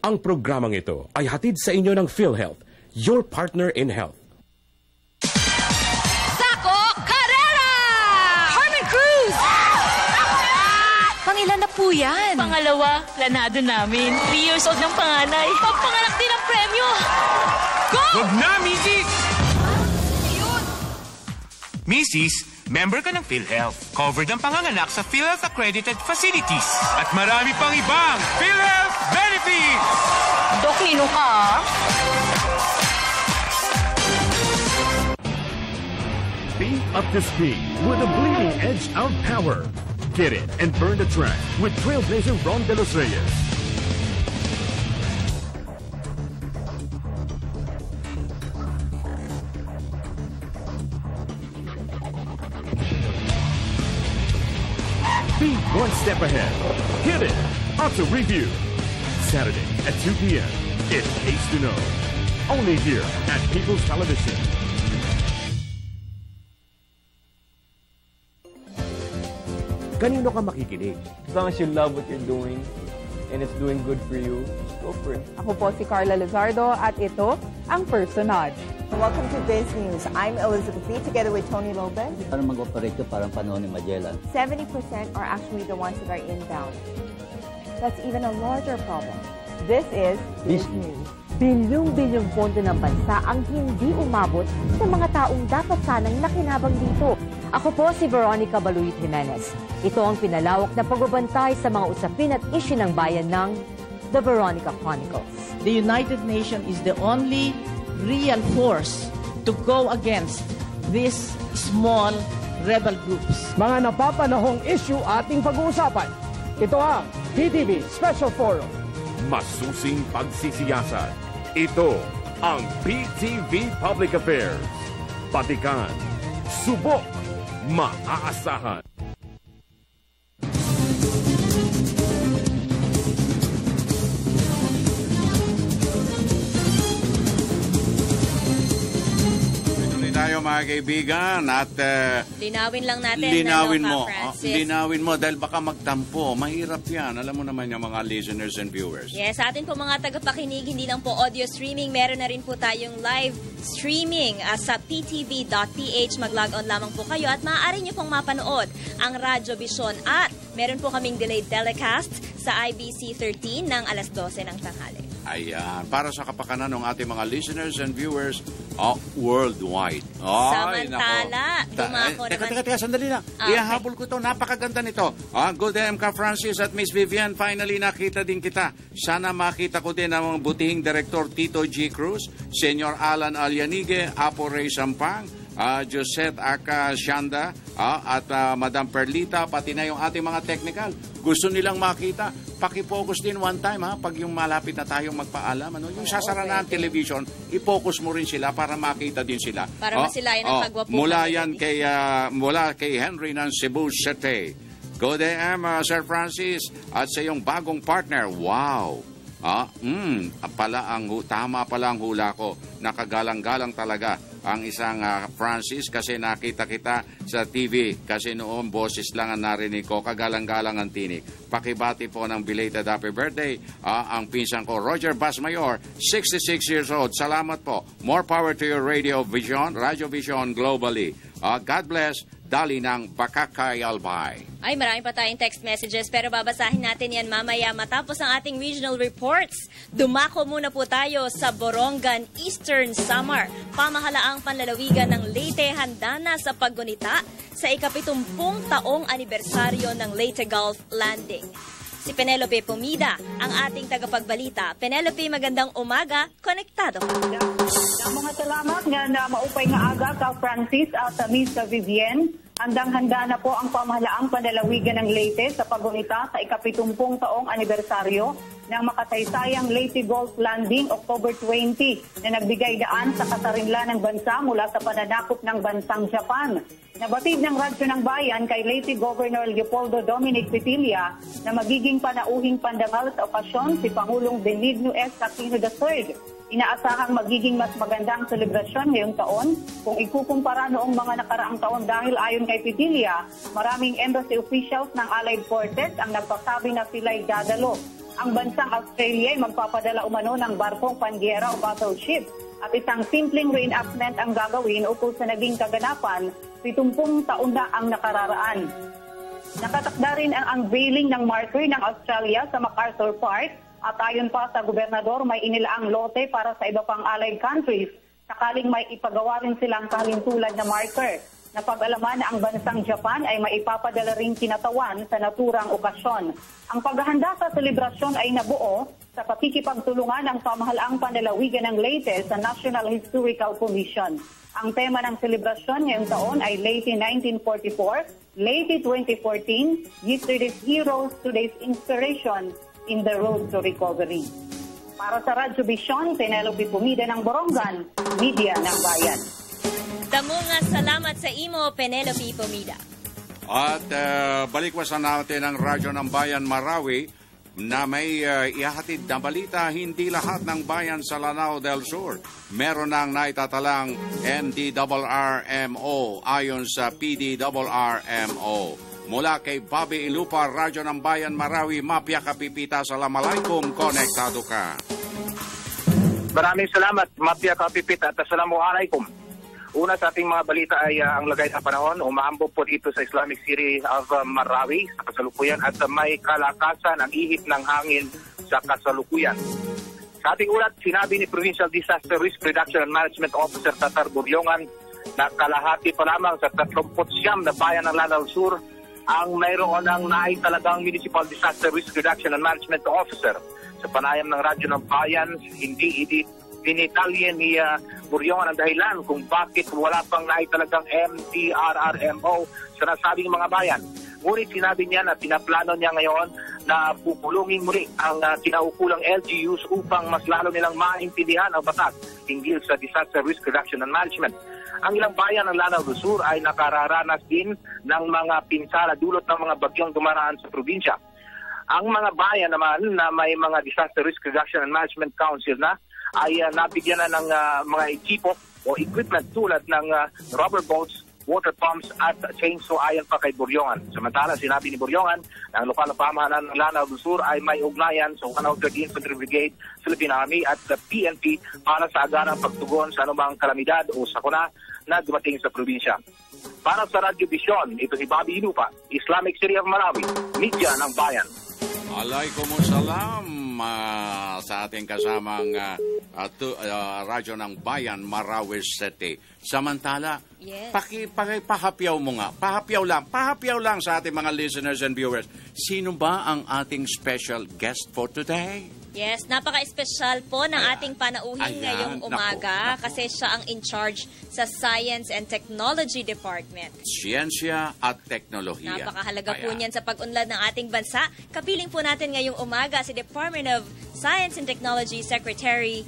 Speaker 1: Ang programang ito ay hatid sa inyo ng PhilHealth, your partner in health.
Speaker 12: Sako Carrera! Harmon Cruz! Pangilan na po yan?
Speaker 13: Pangalawa, planado namin. 3 years old ng panganay. Pagpanganak din ang premyo. Go!
Speaker 14: Huwag na, Mrs. Mrs., member ka ng PhilHealth. Covered ang panganganak sa PhilHealth accredited facilities. At marami pang ibang PhilHealth benefits!
Speaker 13: Dokino ka?
Speaker 15: Be up to speed with the bleeding edge of power. Get it and burn the track with Trailblazer Ron De Los Reyes. Be one step ahead. Hit it. Auto Review. Saturday at 2 p.m. It pays to know. Only here at People's Television.
Speaker 16: Kanino ka makikinig?
Speaker 17: As long as you love what you're doing and it's doing good for you, just go for it.
Speaker 18: Ako po si Carla Lizardo at ito ang Personage.
Speaker 19: Welcome to Biz News. I'm Elizabeth Lee together with Tony Lopez.
Speaker 20: Para mag-operate ko parang panahon ni Magellan.
Speaker 19: 70% are actually the ones that are inbound. That's even a larger problem. This is Biz News.
Speaker 21: Bilyong-bilyong pondo ng bansa ang hindi umabot sa mga taong dapat sanang nakinabang dito. Ako po si Veronica Baluit Jimenez. Ito ang pinalawak na pagbabantay sa mga usapin at issue ng bayan ng The Veronica Chronicles.
Speaker 22: The United Nations is the only real force to go against these small rebel groups.
Speaker 23: Mga napapanahong issue ating pag-uusapan. Ito ang PTV Special Forum.
Speaker 15: masusing pagsisiyasat. Ito ang PTV Public Affairs. Patikan, subok, maaasahan.
Speaker 4: Tayo mga kaibigan at
Speaker 5: linawin lang natin
Speaker 4: linawin mo dahil baka magtampo, mahirap yan, alam mo naman yung mga listeners and viewers.
Speaker 5: Yes, sa atin po mga tagapakinig, hindi lang po audio streaming, meron na rin po tayong live streaming sa ptv.ph. Mag-log on lamang po kayo at maaari nyo pong mapanood ang Radyo Vision at meron po kaming delayed telecast sa IBC 13 ng alas 12 ng tanghali.
Speaker 4: Ayan, para sa kapakanan ng ating mga listeners and viewers worldwide.
Speaker 5: Samantala, dumako naman.
Speaker 4: Teka, sandali lang. Ihahabol ko ito. Napakaganda nito. Good day, Ka Francis at Miss Vivian. Finally, nakita din kita. Sana makita ko din ang butihing Director Tito G. Cruz, Senyor Alan Alianigue, Apo Ray Sampang, Josette Aka Shanda, at Madam Perlita, pati na yung ating mga technical. Gusto nilang makita. Paki-focus din one time pag yung malapit na tayong magpaalam. Yung sasara na ang television, i-focus mo rin sila para makita din sila.
Speaker 5: Para masilayan ang kagwapuhan.
Speaker 4: Mula kay Henry ng Cebu City. Good day, Sir Francis. At sa iyong bagong partner, wow! Tama pala ang hula ko. Nakagalang-galang talaga ang isang Francis kasi nakita kita sa TV kasi noon boses lang ang narinig ko. Kagalang-galang ang tinig. Pakibati po ng belated happy birthday ang pinsan ko Roger Basmayor, 66 years old. Salamat po. More power to your Radio Vision globally. God bless. Dali ng Bakakay Albay.
Speaker 5: Ay, marami pa tayong text messages pero babasahin natin yan mamaya matapos ang ating regional reports. Dumako muna po tayo sa Borongan, Eastern Samar. Pamahalaang panlalawigan ng Leyte handa na sa paggunita sa ika-70 taong anibersaryo ng Leyte Gulf Landing. Si Penelope Pumida, ang ating tagapagbalita. Penelope, magandang umaga. Konektado ka.
Speaker 2: Mga salamat nga maupay nga aga ka Francis at Miss Vivienne. Handang-handa na po ang pamahalaang panlalawigan ng Leyte sa paggunita sa ika-70 taong anibersaryo ng makasaysayang Leyte Gulf Landing October 20 na nagbigay daan sa kasarinlan ng bansa mula sa pananakop ng bansang Japan. Nabatid ng Radyo ng Bayan kay Leyte Governor Leopoldo Dominic Petilla na magiging panauhing pandangal sa okasyon si Pangulong Benigno S. Aquino III. Inaasahang magiging mas magandang selebrasyon ngayong taon kung ikukumpara noong mga nakaraang taon dahil ayon kay Petilla, maraming embassy officials ng Allied Forces ang nagpasabi na sila'y dadalo. Ang bansang Australia ay magpapadala umano ng barkong pangyera o battleship at isang simpleng reenactment ang gagawin ukol sa naging kaganapan 70 taon na ang nakararaan. Nakatakda rin ang unveiling ng marker ng Australia sa MacArthur Park. At ayon pa sa gobernador, may inilaang lote para sa iba pang allied countries sakaling may ipagawa rin silang kahalintulad na marker. Napag-alaman na ang bansang Japan ay maipapadala ring kinatawan sa naturang okasyon. Ang paghahanda sa selebrasyon ay nabuo sa pakikipagtulungan ng pamahalaang panlalawigan ng Leyte sa National Historical Commission. Ang tema ng selebrasyon ngayong taon ay Leyte 1944, Leyte 2014, Yesterday's Heroes, Today's Inspiration, in the road to recovery. Para sa Radyo Vision, Penelope Pumida ng Borongan, Media ng Bayan.
Speaker 5: Damunga salamat sa imo, Penelope Pumida.
Speaker 4: At balikwasan natin ang Radyo ng Bayan Marawi na may ihahatid na balita, hindi lahat ng bayan sa Lanao del Sur meron nang naitatalang MDRRMO ayon sa PDRRMO. Mula kay Bobby Ilupa, Radyo ng Bayan Marawi, Mapia Kapipita, Assalamualaikum, konektado ka.
Speaker 8: Maraming salamat, Mapia Kapipita, at Assalamualaikum. Una sa ating mga balita ay ang lagay ng panahon. Umaambog po dito sa Islamic City of Marawi sa kasalukuyan at may kalakasan ang ihip ng hangin sa kasalukuyan. Sa ating ulat, sinabi ni Provincial Disaster Risk Reduction and Management Officer Tatar Buryongan na kalahati pa lamang sa 39 na bayan ng Lanao Sur ang mayroon ng naitalagang Municipal Disaster Risk Reduction and Management Officer. Sa panayam ng Radyo ng Bayan, hindi dinitalye ni Buryongan ang dahilan kung bakit wala pang naitalagang MDRRMO sa nasabing mga bayan. Ngunit sinabi niya na pinaplano niya ngayon na pupulungin muli ang kinaukulang LGUs upang mas lalo nilang maintindihan ang batas hinggil sa Disaster Risk Reduction and Management. Ang ilang bayan ng Lanao do Sur ay nakararanas din ng mga pinsala dulot ng mga bagyong dumaraan sa probinsya. Ang mga bayan naman na may mga Disaster Risk Reduction and Management Council na ay nabigyan na ng mga ekipo o equipment tulad ng rubber boats, water pumps at chainsaw ayon pa kay Buryongan. Samantala, sinabi ni Buryongan na ang lokal na pamahalaan ng Lanao do Sur ay may ugnayan sa 103rd Infantry Brigade, Philippine Army at the PNP para sa agarang pagtugon sa anumang kalamidad o sakuna na dumating sa probinsya. Para sa Radio Vision, ito si Bobby Inupa, Islamic City of Marawi, Media ng Bayan.
Speaker 4: Alaikumussalam sa ating kasamang radyo ng Bayan, Marawi City. Samantala,
Speaker 5: yes,
Speaker 4: pahapyaw mo nga. Pahapyaw lang sa ating mga listeners and viewers. Sino ba ang ating special guest for today?
Speaker 5: Yes, napaka-espesyal po ng ating panauhin ngayong umaga kasi siya ang in charge sa Science and Technology Department.
Speaker 4: Siyensya at teknolohiya.
Speaker 5: Napakahalaga po niyan sa pag-unlad ng ating bansa. Kapiling po natin ngayong umaga si Department of Science and Technology Secretary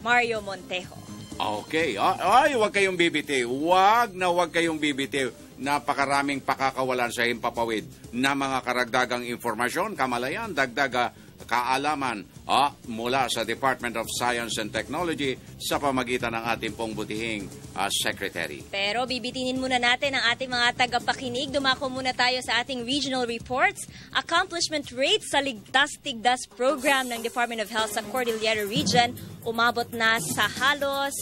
Speaker 5: Mario Montejo.
Speaker 4: Okay. Ay, huwag kayong bibitiw. Huwag kayong bibitiw. Napakaraming pakakawalan sa himpapawid na mga karagdagang informasyon, kamalayan, dagdaga kaalaman mula sa Department of Science and Technology sa pamagitan ng ating pong butihing Secretary.
Speaker 5: Pero bibitinin muna natin ang ating mga tagapakinig. Dumako muna tayo sa ating regional reports. Accomplishment rate sa Ligtas-Tigdas program ng Department of Health sa Cordillera Region umabot na sa halos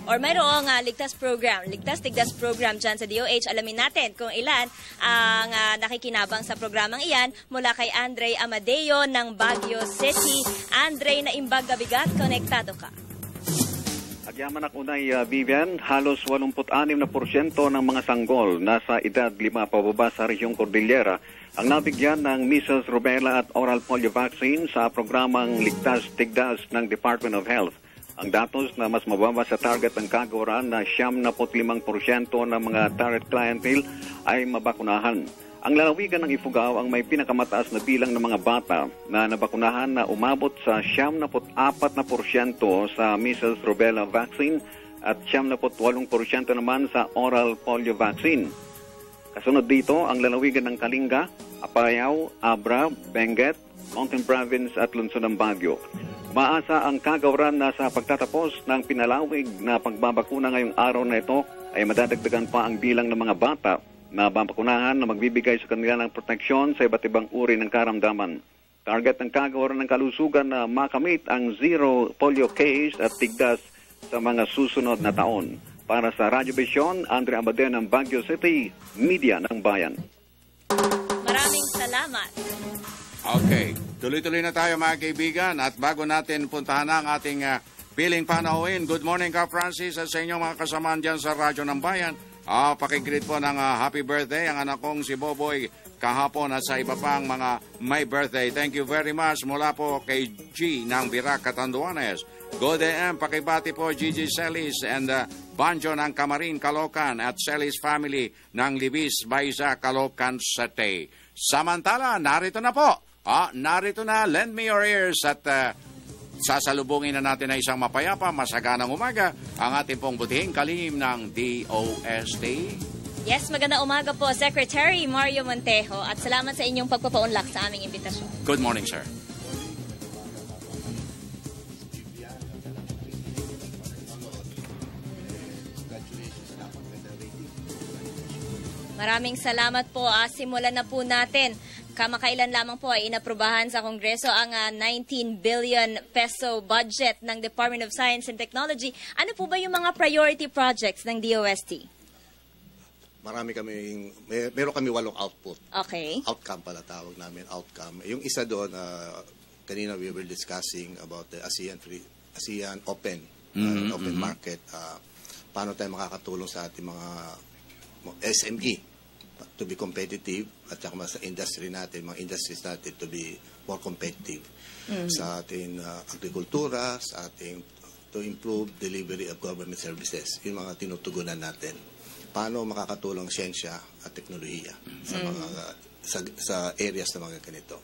Speaker 5: mayroong Ligtas-Tigdas program dyan sa DOH. Alamin natin kung ilan ang nakikinabang sa programang iyan mula kay Andre Amadeo ng Baguio City. Andre, naimbag gabigat, konektado ka.
Speaker 6: Agyaman ako na Vivian, halos 86% ng mga sanggol nasa edad 5 pababa sa rehiyon Cordillera ang nabigyan ng measles, rubella at oral polio vaccine sa programang Ligtas-Tigdas ng Department of Health. Ang datos na mas mababa sa target ng kagawaran na 75% ng mga target clientele ay mabakunahan. Ang lalawigan ng Ifugao ang may pinakamataas na bilang ng mga bata na nabakunahan na umabot sa 74% sa measles rubella vaccine at 78% naman sa oral polio vaccine. Kasunod dito ang lalawigan ng Kalinga, Apayao, Abra, Benguet, Mountain Province at Lungsod ng Baguio. Maasa ang kagawaran na sa pagtatapos ng pinalawig na pagbabakuna ngayong araw na ito ay madadagdagan pa ang bilang ng mga bata na babakunahan na magbibigay sa kanila ng proteksyon sa iba't ibang uri ng karamdaman. Target ng kagawaran ng kalusugan na makamit ang zero polio case at tigdas sa mga susunod na taon. Para sa Radyo Vision, Andre Amadeo ng Baguio City, Media ng Bayan.
Speaker 5: Maraming salamat.
Speaker 4: Okay, tuloy-tuloy na tayo mga kaibigan at bago natin puntahan ang ating piling panauhin, good morning ka Francis at sa inyong mga kasamaan dyan sa Radyo ng Bayan. Pakigreet po ng happy birthday ang anak kong si Boboy kahapon at sa iba pang mga may birthday. Thank you very much mula po kay G ng Birac, Catanduanes. Good AM, pakibati po Gigi Celis and Banjo ng Camarin, Caloocan at Celis family ng Libis, Baiza, Caloocan City. Samantala, narito na po. Narito na, lend me your ears at sasalubungin na natin na isang mapayapa, masaganang umaga ang ating pong butihing kalihim ng DOST.
Speaker 5: Yes, magandang umaga po, Secretary Mario Montejo at salamat sa inyong pagpapaunlak sa aming imbitasyon.
Speaker 4: Good morning, sir.
Speaker 5: Maraming salamat po. Simulan na po natin. Kamakailan lamang po ay inaprubahan sa Kongreso ang 19 billion peso budget ng Department of Science and Technology. Ano po ba yung mga priority projects ng DOST?
Speaker 7: Meron kami 8 output.
Speaker 5: Okay.
Speaker 7: Outcome pala tawag namin, outcome. Yung isa doon, kanina we were discussing about the ASEAN open market. Paano tayo makakatulong sa ating mga SME to be competitive at saka sa industry natin, mga industries natin to be more competitive sa ating agrikultura, sa ating to improve delivery of government services. Yung mga tinutugunan natin. Paano makakatulong siyensya at teknolohiya sa mga sa areas na mga ganito.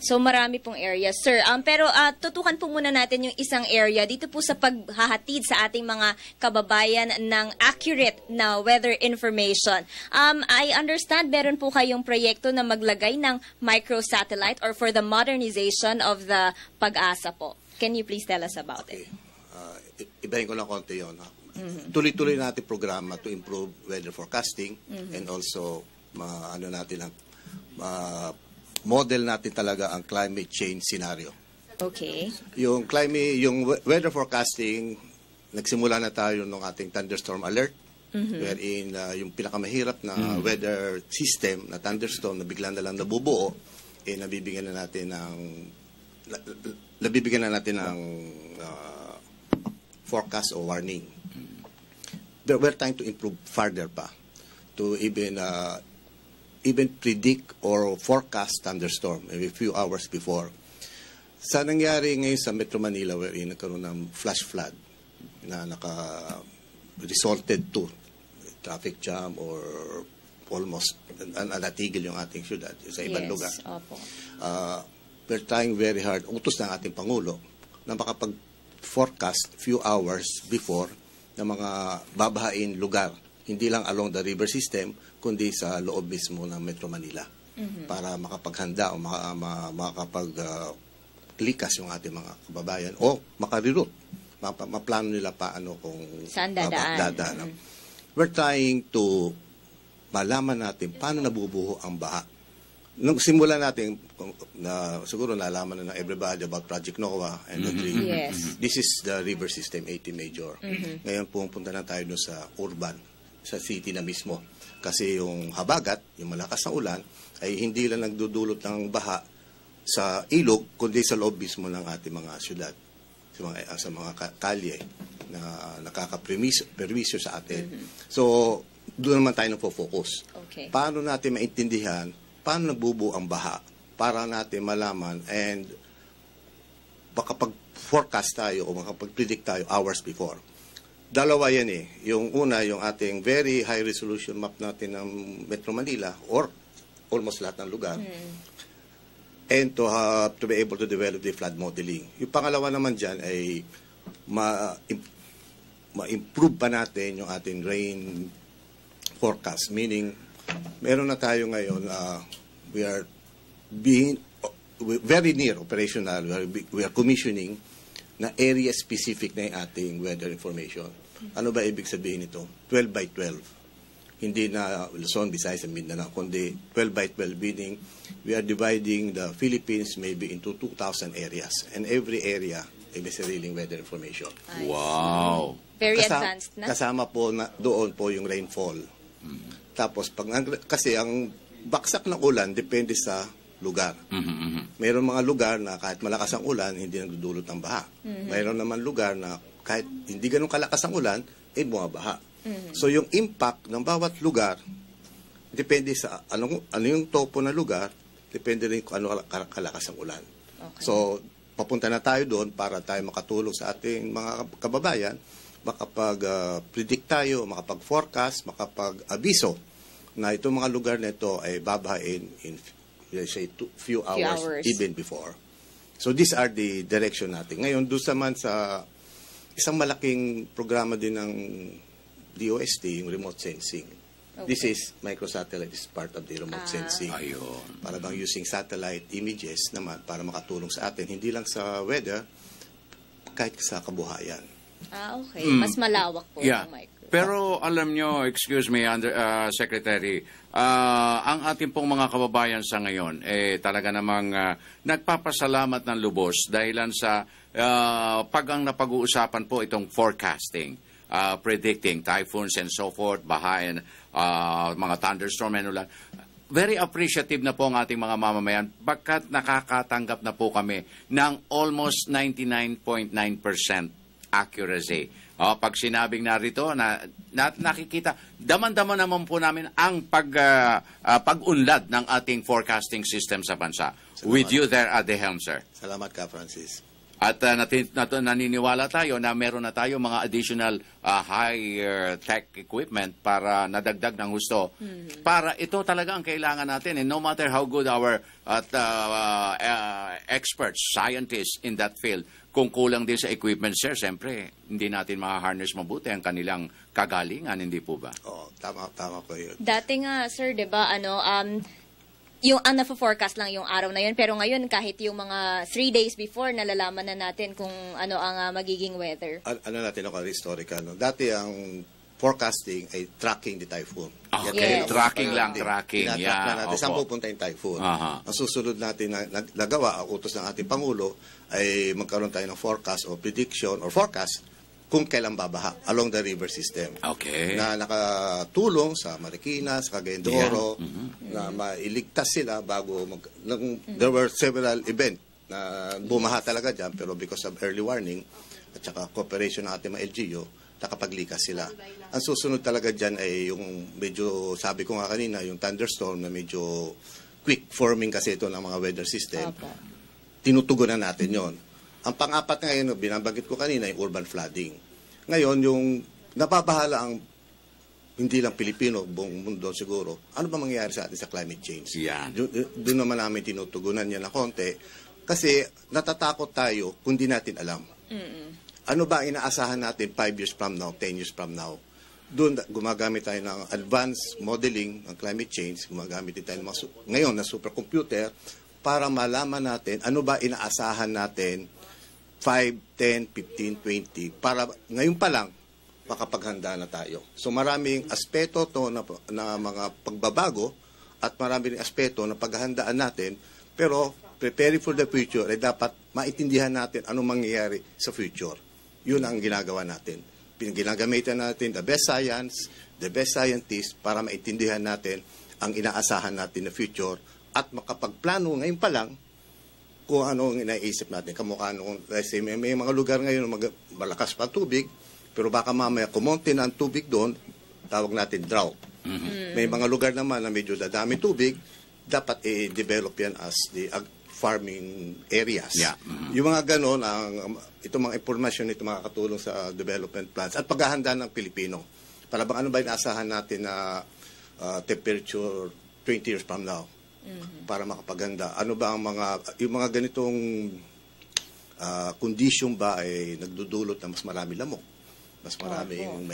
Speaker 5: So marami pong areas, sir. Pero tutukan po muna natin yung isang area dito po sa paghahatid sa ating mga kababayan ng accurate na weather information. I understand meron po kayong proyekto na maglagay ng microsatellite or for the modernization of the Pag-asa po. Can you please tell us about it?
Speaker 7: Ibahin ko lang konti yun. Tuloy-tuloy natin programa to improve weather forecasting and also model natin talaga ang climate change scenario.
Speaker 5: Okay.
Speaker 7: Yung weather forecasting, nagsimula na tayo ng ating thunderstorm alert, wherein yung pinakamahirap na weather system na thunderstorm na bigla na lang nabubuo, nabibigyan na natin ng forecast o warning. But we're trying to improve further pa to even predict or forecast thunderstorm a few hours before. Sa nangyari ngayon sa Metro Manila wherein nagkaroon ng flash flood na resulted to traffic jam or almost natigil yung ating syudad sa ibang lugar.
Speaker 5: Opo.
Speaker 7: We're trying very hard, utos ng ating Pangulo, na makapag-forecast few hours before ng mga babahain lugar. Hindi lang along the river system, kundi sa loob mismo ng Metro Manila. Para makapaghanda o makapag-likas yung ating mga kababayan o makareroute. Maplano nila paano kung
Speaker 5: saan dadaan.
Speaker 7: We're trying to malaman natin paano nabubuho ang baha. Nung simula natin, siguro nalaman na ng everybody about Project NOAA and the dream.
Speaker 5: Yes.
Speaker 7: This is the river system 80 major. Ngayon pumunta na tayo sa urban, sa city na mismo. Kasi yung habagat, yung malakas na ulan, ay hindi lang nagdudulot ng baha sa ilog, kundi sa loob mismo ng ating mga syudad. Sa mga kalye na nakaka-perwisyo sa atin. So, doon naman tayo nagpo-focus.
Speaker 5: Okay.
Speaker 7: Paano natin maintindihan paano nagbubuo ang baha para natin malaman and makapag-forecast tayo o makapag-predict tayo hours before. Dalawa yan Yung una, yung ating very high resolution map natin ng Metro Manila or almost lahat ng lugar. And to be able to develop the flood modeling. Yung pangalawa naman dyan ay ma-improve pa natin yung ating rain forecast. Meaning, meron na tayo ngayon, we are being very near operational. We are commissioning na area-specific na yung ating weather information. Ano ba ibig sabihin nito? 12 by 12. Hindi na Luzon, Visayas, and Mindanao, kundi 12 by 12, meaning we are dividing the Philippines maybe into 2,000 areas. And every area ay may sariling weather information.
Speaker 4: Wow!
Speaker 5: Very advanced na.
Speaker 7: Kasama po doon po yung rainfall. Tapos, kasi ang baksak ng ulan depende sa lugar. Mayroon mga lugar na kahit malakas ang ulan, hindi nagdudulot ng baha. Mayroon naman lugar na kahit hindi ganun kalakas ang ulan, bumabaha. So, yung impact ng bawat lugar, depende sa ano yung topo na lugar, depende rin kung ano kalakas ang ulan.
Speaker 5: Okay.
Speaker 7: So, papunta na tayo doon para tayo makatulong sa ating mga kababayan, makapag-predict tayo, makapag-forecast, makapag-abiso na itong mga lugar na ito ay babahain in few hours even before. So these are the direction natin. Ngayon, doon naman sa isang malaking programa din ng DOST, yung remote sensing. Okay. This is microsatellite is part of the remote sensing.
Speaker 4: Ayun.
Speaker 7: Para bang using satellite images naman para makatulong sa atin, hindi lang sa weather, kahit sa kabuhayan.
Speaker 5: Okay. Mas malawak po ang micro.
Speaker 4: Pero alam nyo, excuse me, Secretary, ang ating pong mga kababayan sa ngayon, talaga namang nagpapasalamat ng lubos dahilan sa ang napag-uusapan po itong forecasting, predicting typhoons and so forth, bahain, mga thunderstorm and ulan. Very appreciative na po ang ating mga mamamayan pagkat nakakatanggap na po kami ng almost 99.9% accuracy. Pag sinabing narito na nakikita, daman-daman naman po namin ang pag-unlad ng ating forecasting system sa bansa. With you there at the helm, sir.
Speaker 7: Salamat ka, Francis.
Speaker 4: At naniniwala tayo na meron na tayo mga additional high tech equipment para nadagdag ng husto. Para ito talaga ang kailangan natin. And no matter how good our experts, scientists in that field, kung kulang din sa equipment, sir, siyempre, hindi natin ma-harness mabuti ang kanilang kagalingan, hindi po ba?
Speaker 7: Oo, tama po yun.
Speaker 5: Dati nga, sir, di ba, yung ang na-forecast lang yung araw na yun, pero ngayon kahit yung mga 3 days before, nalalaman na natin kung ano ang magiging weather.
Speaker 7: Ano natin ako, historical, no? Dati ang forecasting ay tracking the typhoon.
Speaker 4: Okay, tracking lang, tracking.
Speaker 7: Tinatrack na natin saan pupunta yung typhoon. Ang susunod natin na nagawa, ang utos ng ating Pangulo, ay magkaroon tayo ng forecast o prediction or forecast kung kailan babaha along the river system.
Speaker 4: Okay.
Speaker 7: Na nakatulong sa Marikina, sa Cagayan de Oro, na mailigtas sila bago there were several events na bumaha talaga dyan, pero because of early warning at saka cooperation ng ating mga LGU, nakapaglikas sila. Ang susunod talaga dyan ay yung medyo, sabi ko nga kanina, yung thunderstorm na medyo quick forming kasi ito ng mga weather system. Tinutugunan natin yon. Ang pang-apat ngayon, binabanggit ko kanina, yung urban flooding. Ngayon, yung napapahala ang hindi lang Pilipino, buong mundo siguro, ano ba mangyayari sa atin sa climate change? Doon naman namin tinutugunan yan na konti. Kasi natatakot tayo kung di natin alam. Ano ba inaasahan natin 5 years from now, 10 years from now? Doon gumagamit tayo ng advanced modeling ng climate change, gumagamit din tayo ng ngayon na supercomputer para malaman natin ano ba inaasahan natin 5, 10, 15, 20, para ngayon pa lang makapaghanda na tayo. So maraming aspeto to na mga pagbabago at maraming aspeto na paghahandaan natin, pero preparing for the future ay dapat maintindihan natin anong mangyayari sa future. Yun ang ginagawa natin. Ginagamitan natin the best science, the best scientists para maintindihan natin ang inaasahan natin na future at makapagplano ngayon pa lang kung ano ang inaisip natin. Kamukha nung, may mga lugar ngayon malakas pa tubig, pero baka mamaya kumonti na ang tubig doon, tawag natin drought. May mga lugar naman na medyo dadami tubig, dapat i-develop yan as the farming areas. Yung mga ganon, itong mga impormasyon ito makakatulong sa development plans at paghahanda ng Pilipino. Para bang ano ba inaasahan natin na temperature 20 years from now? Para makapaghanda. Ano ba ang yung mga ganitong condition ba ay nagdudulot na mas marami lamok, mas maraming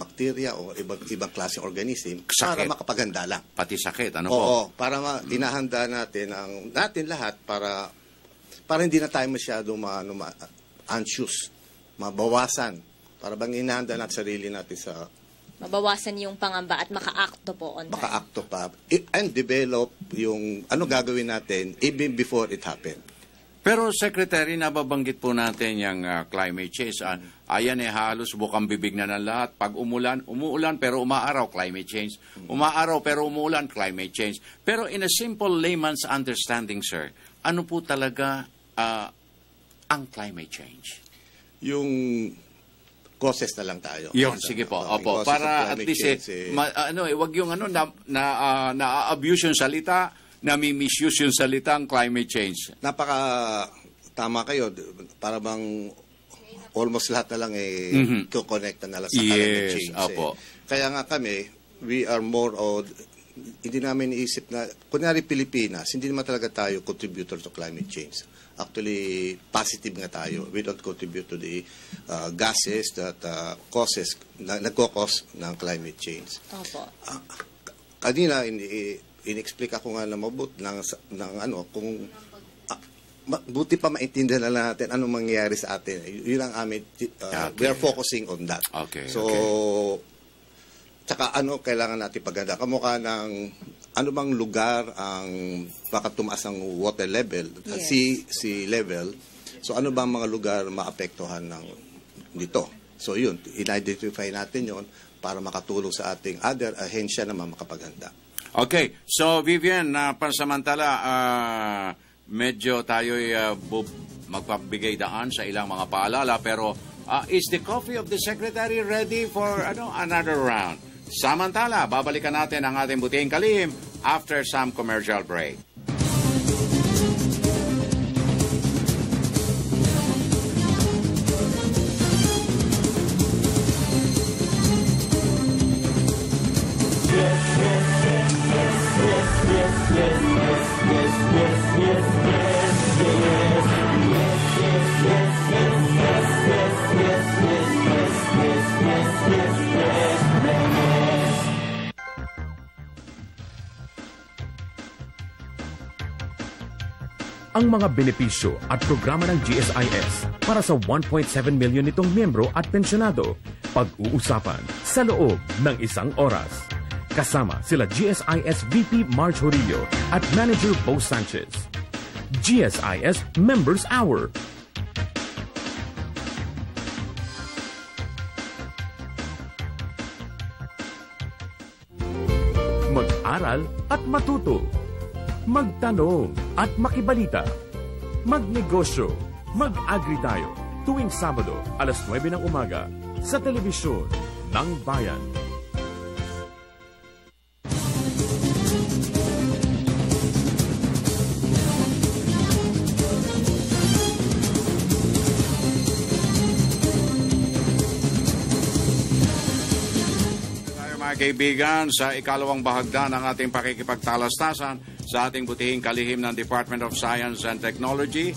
Speaker 7: bacteria o ibang klaseng organism para makapaghanda lang.
Speaker 4: Pati sakit, ano po?
Speaker 7: Oo, para inahanda natin natin lahat para hindi na tayo masyado anxious, mabawasan. Para bang inahanda natin sarili natin sa
Speaker 5: mabawasan yung pangamba at maka-acto po on time.
Speaker 7: Maka-acto pa. And develop yung ano gagawin natin even before it happened.
Speaker 4: Pero, Secretary, nababanggit po natin yung climate change. Ayan halos bukang bibig na ng lahat. Pag umuulan pero umaaraw, climate change. Umaaraw pero umuulan, climate change. Pero in a simple layman's understanding, sir, ano po talaga ang climate change?
Speaker 7: Yung causes na lang tayo.
Speaker 4: Yun, sige po. Opo, para at least, wag yung na-abuse yung salita, nami-misuse yung salitang climate change.
Speaker 7: Tama kayo. Para bang almost lahat na lang kukonekta na lang sa climate change.
Speaker 4: Opo.
Speaker 7: Kaya nga kami, we are more hindi namin iisip na, kunyari Pilipinas, hindi naman talaga tayo contributor to climate change. Actually, positive nga tayo. We don't contribute to the gases that nagkakos ng climate change.
Speaker 5: Opo.
Speaker 7: Kanina, in-explain ako nga na mabuti kung buti pa maintindihan na natin anong mangyayari sa atin. Yun ang amin, we are focusing on that. Tsaka kailangan natin paghanda. Kamukha ng ano bang lugar ang baka tumaas ang water level, sea level. So ano bang mga lugar maapektuhan ng dito? So yun, in-identify natin yon para makatulong sa ating other ahensya na makapaghanda.
Speaker 4: Okay, so Vivian, pansamantala, medyo tayo'y magpabigay daan sa ilang mga paalala, pero is the coffee of the Secretary ready for another round? Samantala, babalikan natin ang ating butihing kalihim after some commercial break.
Speaker 15: Ang mga benepisyo at programa ng GSIS para sa 1.7 million nitong miyembro at pensyonado, pag-uusapan sa loob ng 1 oras. Kasama sila GSIS VP Marge Horillo at Manager Bo Sanchez. GSIS Members Hour. Mag-aral at matuto. Magtanong at makibalita. Magnegosyo. Mag-agri tayo. Tuwing Sabado, alas 9 ng umaga sa telebisyon ng Bayan.
Speaker 4: Mga kaibigan, sa ikalawang bahagdan ng ating pakikipagtalastasan sa ating butihing kalihim ng Department of Science and Technology.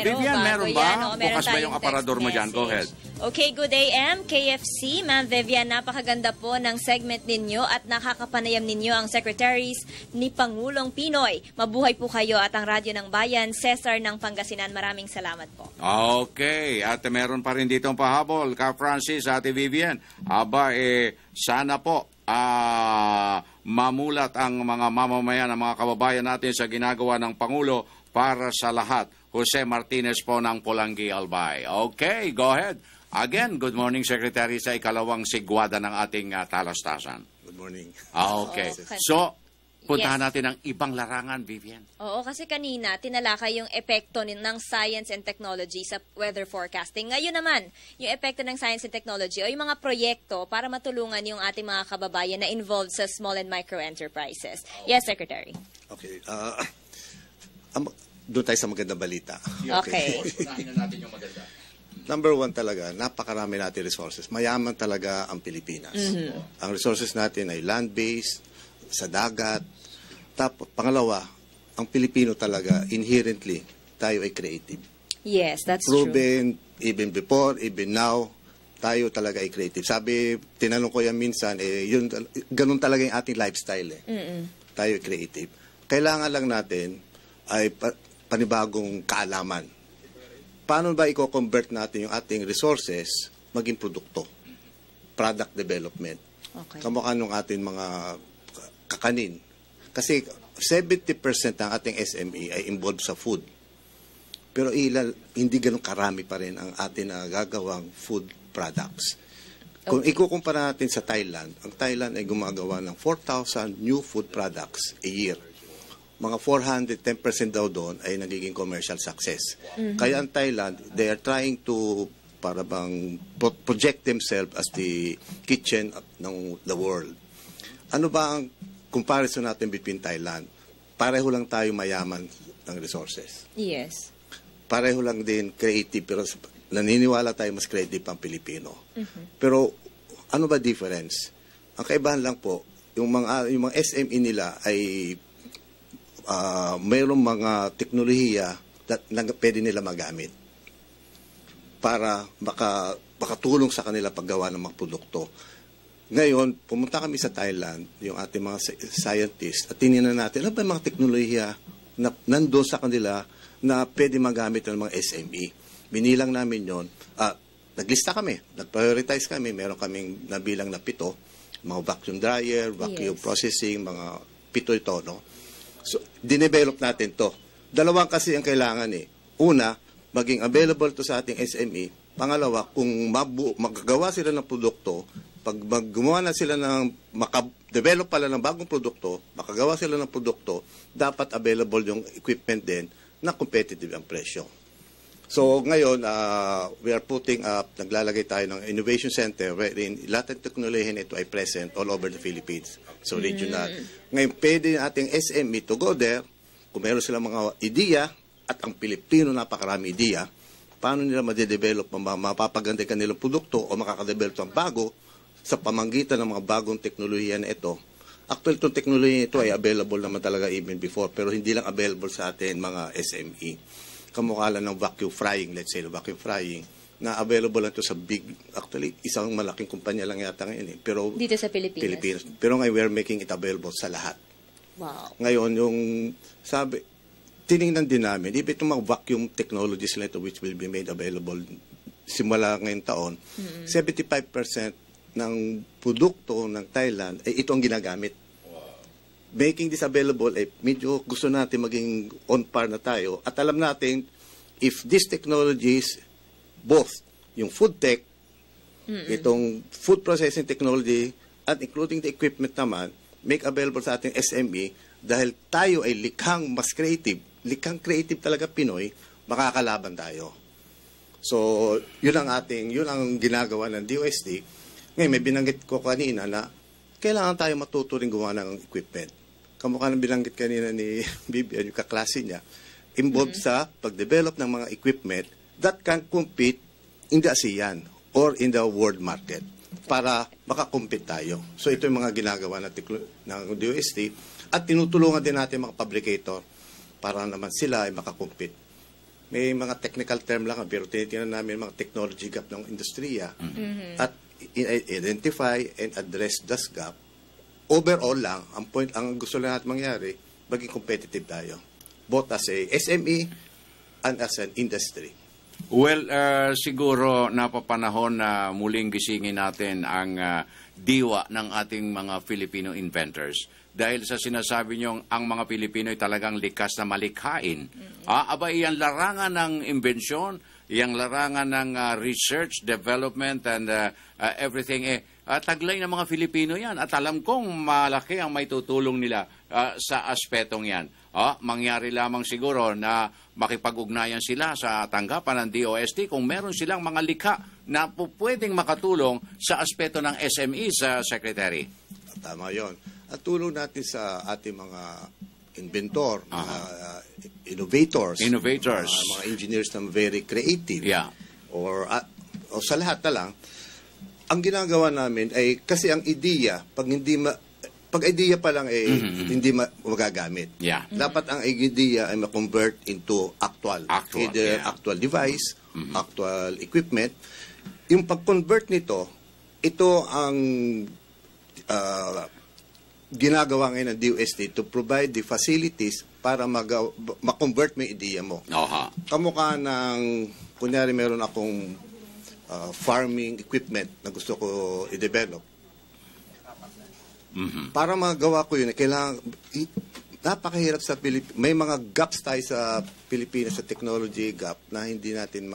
Speaker 4: Vivian, meron ba? Bukas ba yung aparador mo dyan? Go ahead.
Speaker 5: Okay, good day, KFC. Ma'am Vivian, napakaganda po ng segment ninyo at nakakapanayam ninyo ang secretaries ni Pangulong Pinoy. Mabuhay po kayo at ang Radyo ng Bayan, Cesar ng Pangasinan. Maraming salamat po.
Speaker 4: Okay, at meron pa rin ditong pahabol, Ka Francis, Ate Vivian. Sana po mamulat ang mga mamamayan, ang mga kababayan natin sa ginagawa ng Pangulo para sa lahat. Jose Martinez po ng Pulangi, Albay. Okay, go ahead. Again, good morning, Secretary, sa ikalawang sigwada ng ating talastasan.
Speaker 7: Good morning.
Speaker 4: Okay. So, puntahan natin ang ibang larangan, Vivian.
Speaker 5: Oo, kasi kanina, tinalakay yung epekto ng science and technology sa weather forecasting. Ngayon naman, yung epekto ng science and technology o yung mga proyekto para matulungan yung ating mga kababayan na involved sa small and micro enterprises. Yes, Secretary.
Speaker 7: Okay. Doon tayo sa magandang balita.
Speaker 5: Okay.
Speaker 4: Unahin na natin yung maganda.
Speaker 7: Number 1 talaga, napakarami natin resources. Mayaman talaga ang Pilipinas. Ang resources natin ay land-based, sa dagat. Tapos, pangalawa, ang Pilipino talaga, inherently, tayo ay creative.
Speaker 5: Yes, that's
Speaker 7: Proven, even before, even now, tayo talaga ay creative. Sabi, tinanong ko yan minsan, ganun talaga yung ating lifestyle. Tayo ay creative. Kailangan lang natin ay panibagong kaalaman. Paano ba i-convert natin yung ating resources maging produkto? Product development.
Speaker 5: Okay.
Speaker 7: Kamukha nung ating mga kakanin. Kasi 70% ng ating SME ay involved sa food. Pero hindi ganun karami pa rin ang ating gagawang food products. Kung ikukumpara natin sa Thailand, ang Thailand ay gumagawa ng 4,000 new food products a year. Mga 410% daw doon ay nagiging commercial success. Kaya ang Thailand, they are trying to para bang project themselves as the kitchen ng the world. Ano ba ang comparison natin between Thailand? Pareho lang tayo mayaman ng resources.
Speaker 5: Yes.
Speaker 7: Pareho lang din creative, pero naniniwala tayo mas creative ang Pilipino. Pero ano ba difference? Ang kaibahan lang po, yung mga SME nila ay mayroong mga teknolohiya na pwede nila magamit para makatulong sa kanila paggawa ng mga produkto. Ngayon, pumunta kami sa Thailand, yung ating mga scientists, at tinignan natin, ano ba yung mga teknolohiya na nandoon sa kanila na pwede magamit ng mga SME. Binilang namin yon. Naglista kami, nag-prioritize kami, meron kaming nabilang na 7, mga vacuum dryer, vacuum processing, mga 7 ito, no? So, dinevelop natin to. Dalawang kasi ang kailangan Una, maging available to sa ating SME. Pangalawa, kung magagawa sila ng produkto, pag gumawa na sila makadevelop pala ng bagong produkto, makagawa sila ng produkto, dapat available yung equipment din na competitive ang presyo. So, ngayon, we are putting up, naglalagay tayo ng Innovation Center wherein lahat ng teknolohiya nito ay present all over the Philippines. So, regional. Ngayon, pwede ating SME to go there, kung meron silang mga ideya, at ang Pilipino napakarami ideya, paano nila madedevelop, mapapaganda ka nilang produkto o makakadevelop ng bago sa pamanggitan ng mga bagong teknolohiya na ito, Actually, itong technology ito ay available naman talaga even before, pero hindi lang available sa atin mga SME. Kamukha lang ng vacuum frying, let's say, vacuum frying, na available lang ito sa big, actually, isang malaking kumpanya lang yata ngayon eh. Pero,
Speaker 5: dito sa Pilipinas.
Speaker 7: Pero ngayon, we're making it available sa lahat.
Speaker 5: Wow.
Speaker 7: Ngayon, yung sabi, tinignan din namin, even itong mga vacuum technologies na ito which will be made available simula ngayong taon, 75% ng produkto ng Thailand ay ito ang ginagamit. Making this available, medyo gusto natin maging on par na tayo. At alam natin, if these technologies, both yung food tech, itong food processing technology, at including the equipment naman, make available sa ating SME, dahil tayo ay likhang mas creative, likhang creative talaga Pinoy, makakalaban tayo. So, yun ang ginagawa ng DOST. Ngayon, may binanggit ko kanina na kailangan tayo matuto rin gumawa ng equipment. Kamukha ng binanggit kanina ni Vivian, yung kaklase niya, involved sa pag-develop ng mga equipment that can compete in the ASEAN or in the world market para makakompete tayo. So, ito yung mga ginagawa ng DOST at tinutulungan din natin mga fabricator para naman sila ay makakompete. May mga technical term lang, pero tinitingnan namin mga technology gap ng industriya at identify and address this gap. Overall lang, ang gusto lang natin mangyari, maging competitive tayo. Both as a SME and as an industry.
Speaker 4: Well, siguro napapanahon na muling gisingin natin ang diwa ng ating mga Filipino inventors. Dahil sa sinasabi nyo, ang mga Pilipino ay talagang likas na malikhain. Aba, iyan larangan ng imbensyon, iyang larangan ng research, development, and everything. Taglay ng mga Filipino yan. At alam kong malaki ang may tutulong nila sa aspetong yan. Mangyari lamang siguro na makipag-ugnayan sila sa tanggapan ng DOST kung meron silang mga likha na pwedeng makatulong sa aspeto ng SME sa Secretary.
Speaker 7: Tama yon. At tulong natin sa ating mga inventor, mga innovators, mga engineers na very creative, or sa lahat na lang, ang ginagawa namin ay, kasi ang ideya, pag ideya pa lang hindi magagamit. Dapat ang ideya ay ma-convert into actual device, actual equipment. Yung pag-convert nito, ito ang ginagawa ngayon ng DOST to provide the facilities para ma-convert mo yung ideya mo. Kamukha ng, kunyari meron akong farming equipment na gusto ko i-develop. Para magawa ko yun, kailangan, napakahirap sa Pilipinas. May mga gaps tayo sa Pilipinas, sa technology gap, na hindi natin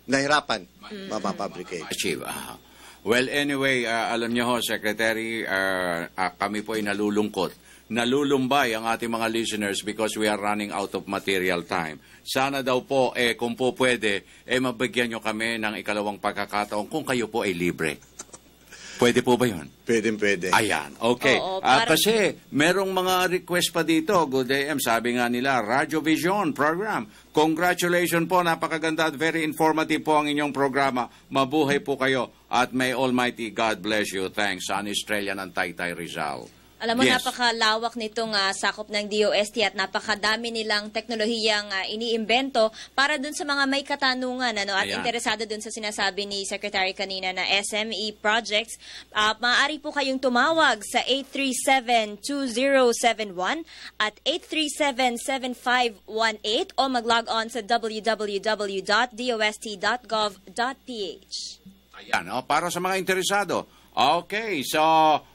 Speaker 7: nahirapan mapapabricate.
Speaker 4: Achieve. Well, anyway, alam niyo ho, Secretary, kami po ay nalulungkot. Nalulumbay ang ating mga listeners because we are running out of material time. Sana daw po, kung po pwede, mabigyan nyo kami ng ikalawang pagkakataon kung kayo po ay libre. Pwede po ba yun?
Speaker 7: Pwede.
Speaker 4: Ayan, okay.
Speaker 5: Oo,
Speaker 4: kasi merong mga request pa dito. Good AM, sabi nga nila, Radyo Vision program. Congratulations po, napakaganda at very informative po ang inyong programa. Mabuhay po kayo at may Almighty God bless you. Thanks, San Estrella ng Taytay Rizal.
Speaker 5: Alam mo, napakalawak nitong sakop ng DOST at napakadami nilang teknolohiyang iniimbento para dun sa mga may katanungan at interesado dun sa sinasabi ni Secretary kanina na SME projects. Maaari po kayong tumawag sa 837-2071 at 837-7518 o mag-log on sa www.dost.gov.ph.
Speaker 4: Ayan, para sa mga interesado. Okay, so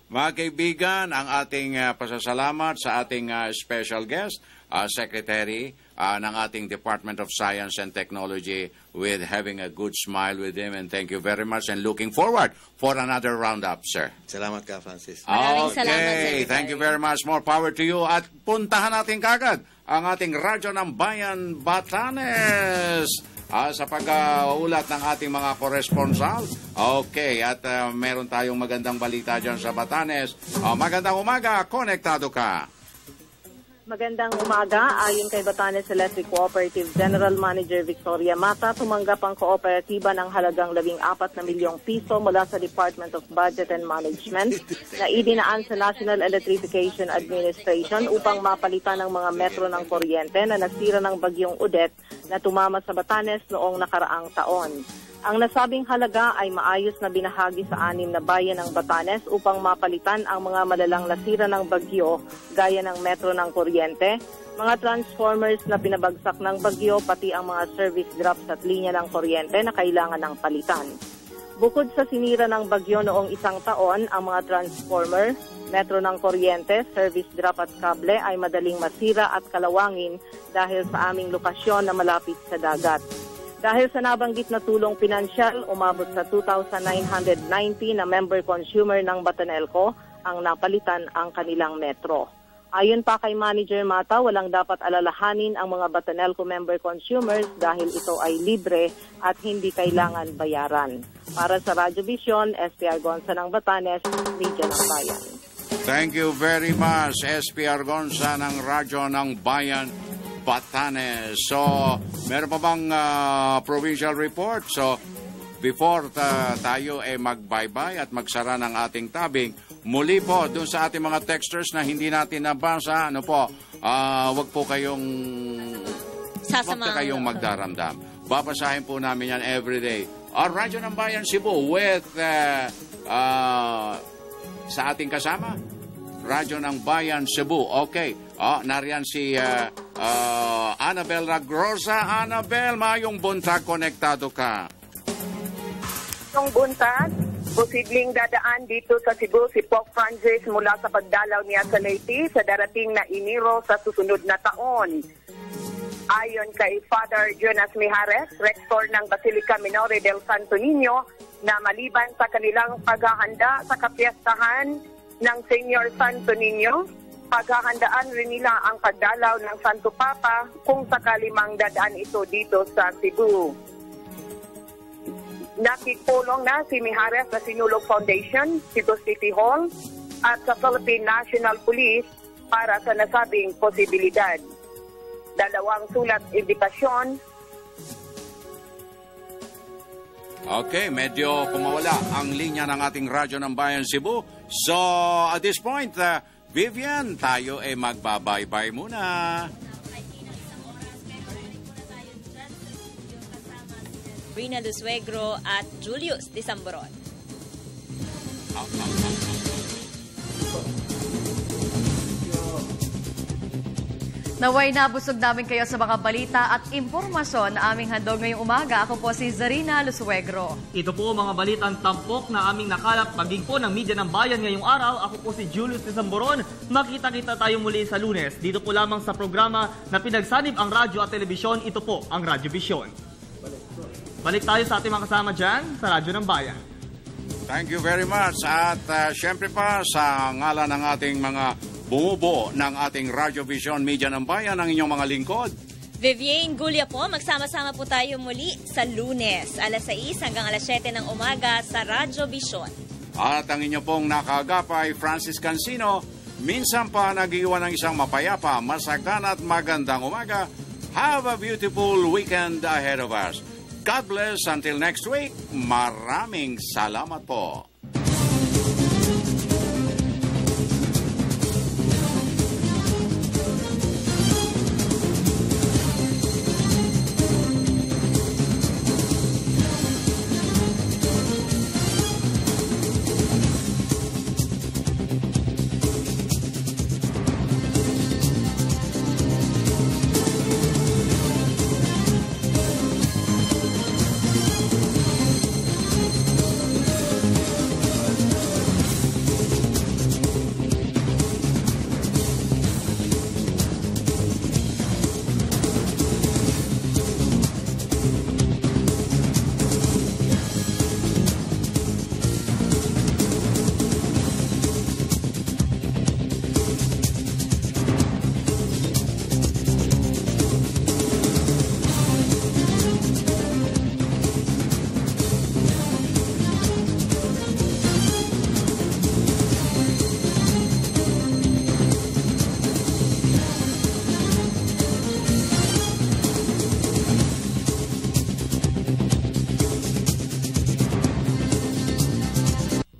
Speaker 4: mga kaibigan, ang ating pasasalamat sa ating special guest, Secretary ng ating Department of Science and Technology, with having a good smile with him. And thank you very much and looking forward for another roundup, sir.
Speaker 7: Salamat ka, Francis.
Speaker 5: Maraming salamat, Secretary.
Speaker 4: Thank you very much. More power to you. At puntahan natin kagad ang ating Radyo ng Bayan, Batanes. Sa pag-ulat ng ating mga koresponsal. Okay, at meron tayong magandang balita dyan sa Batanes. Magandang umaga, konektado ka.
Speaker 9: Magandang umaga. Ayon kay Batanes Electric Cooperative General Manager Victoria Mata, tumanggap ang kooperatiba ng halagang 14 na milyong piso mula sa Department of Budget and Management na idinaan sa National Electrification Administration upang mapalitan ang mga metro ng kuryente na nasira ng bagyong Odette na tumama sa Batanes noong nakaraang taon. Ang nasabing halaga ay maayos na binahagi sa 6 na bayan ng Batanes upang mapalitan ang mga malalang nasira ng bagyo gaya ng metro ng kuryente, mga transformers na pinabagsak ng bagyo pati ang mga service drops at linya ng kuryente na kailangan ng palitan. Bukod sa sinira ng bagyo noong isang taon, ang mga transformer, metro ng kuryente, service drop at kable ay madaling masira at kalawangin dahil sa aming lokasyon na malapit sa dagat. Dahil sa nabanggit na tulong pinansyal, umabot sa 2,990 na member consumer ng Batanelco ang napalitan ang kanilang metro. Ayon pa kay Manager Mata, walang dapat alalahanin ang mga Batanelco member consumers dahil ito ay libre at hindi kailangan bayaran. Para sa Radyo Vision, SPR Gonza ng Batanes, Media ng Bayan.
Speaker 4: Thank you very much, SPR Gonza ng Radyo ng Bayan, Batanes. So, meron pa bang provincial report? So, before tayo mag-bye-bye at magsara ng ating tabing, muli po, dun sa ating mga texters na hindi natin nabasa, wag po kayong magdaramdam. Babasahin po namin yan everyday. Our Radyo ng Bayan Cebu with sa ating kasama, Radyo ng Bayan Cebu. Okay. Nariyan si Annabel Ragrosa. Annabel, mayong buntag, konektado ka.
Speaker 10: Yung buntag, posibleng dadaan dito sa Cebu si Pope Francis mula sa pagdalaw niya sa Leyte sa darating na Enero sa susunod na taon. Ayon kay Father Jonas Mijares, Rector ng Basilica Minore del Santo Niño, na maliban sa kanilang paghahanda sa kapiyastahan ng Senior Santo Niño, paghahandaan rin nila ang pagdalaw ng Santo Papa kung sakali mang dadaan ito dito sa Cebu. Nakipulong na si Mijares sa Sinulog Foundation, Cebu City Hall at sa Philippine National Police para sa nasabing posibilidad. 2 sulat invitasyon.
Speaker 4: Okay, medyo kumawala ang linya ng ating Radyo ng Bayan Cebu. So, at this point, Vivian, tayo magbabay-bye muna.
Speaker 5: Rina Lusuegro at Julius Disamboron.
Speaker 23: Naway nabusog namin kayo sa mga balita at impormasyon na aming handog ngayong umaga. Ako po si Zarina Lusuegro.
Speaker 3: Ito po mga balitang tampok na aming nakalap paging po ng Media ng Bayan ngayong araw. Ako po si Julius Disamboron. Makita-kita tayo muli sa Lunes. Dito po lamang sa programa na pinagsanib ang radyo at telebisyon. Ito po ang Radyo Vision. Balik tayo sa ating mga kasama dyan sa Radyo ng Bayan.
Speaker 4: Thank you very much. At syempre pa sa ngalan ng ating mga bumubuo ng ating Radyo Vision Media ng Bayan, ang inyong mga lingkod.
Speaker 5: Vivienne Gulia po, magsama-sama po tayo muli sa Lunes, alas 6 hanggang alas 7 ng umaga sa Radyo Vision.
Speaker 4: At ang inyo pong nakagapay, Francis Cancino, minsan pa nag-iwan ng isang mapayapa, masagana at magandang umaga. Have a beautiful weekend ahead of us. God bless until next week. Maraming salamat po.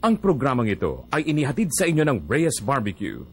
Speaker 15: Ang programang ito ay inihatid sa inyo ng Reyes Barbecue.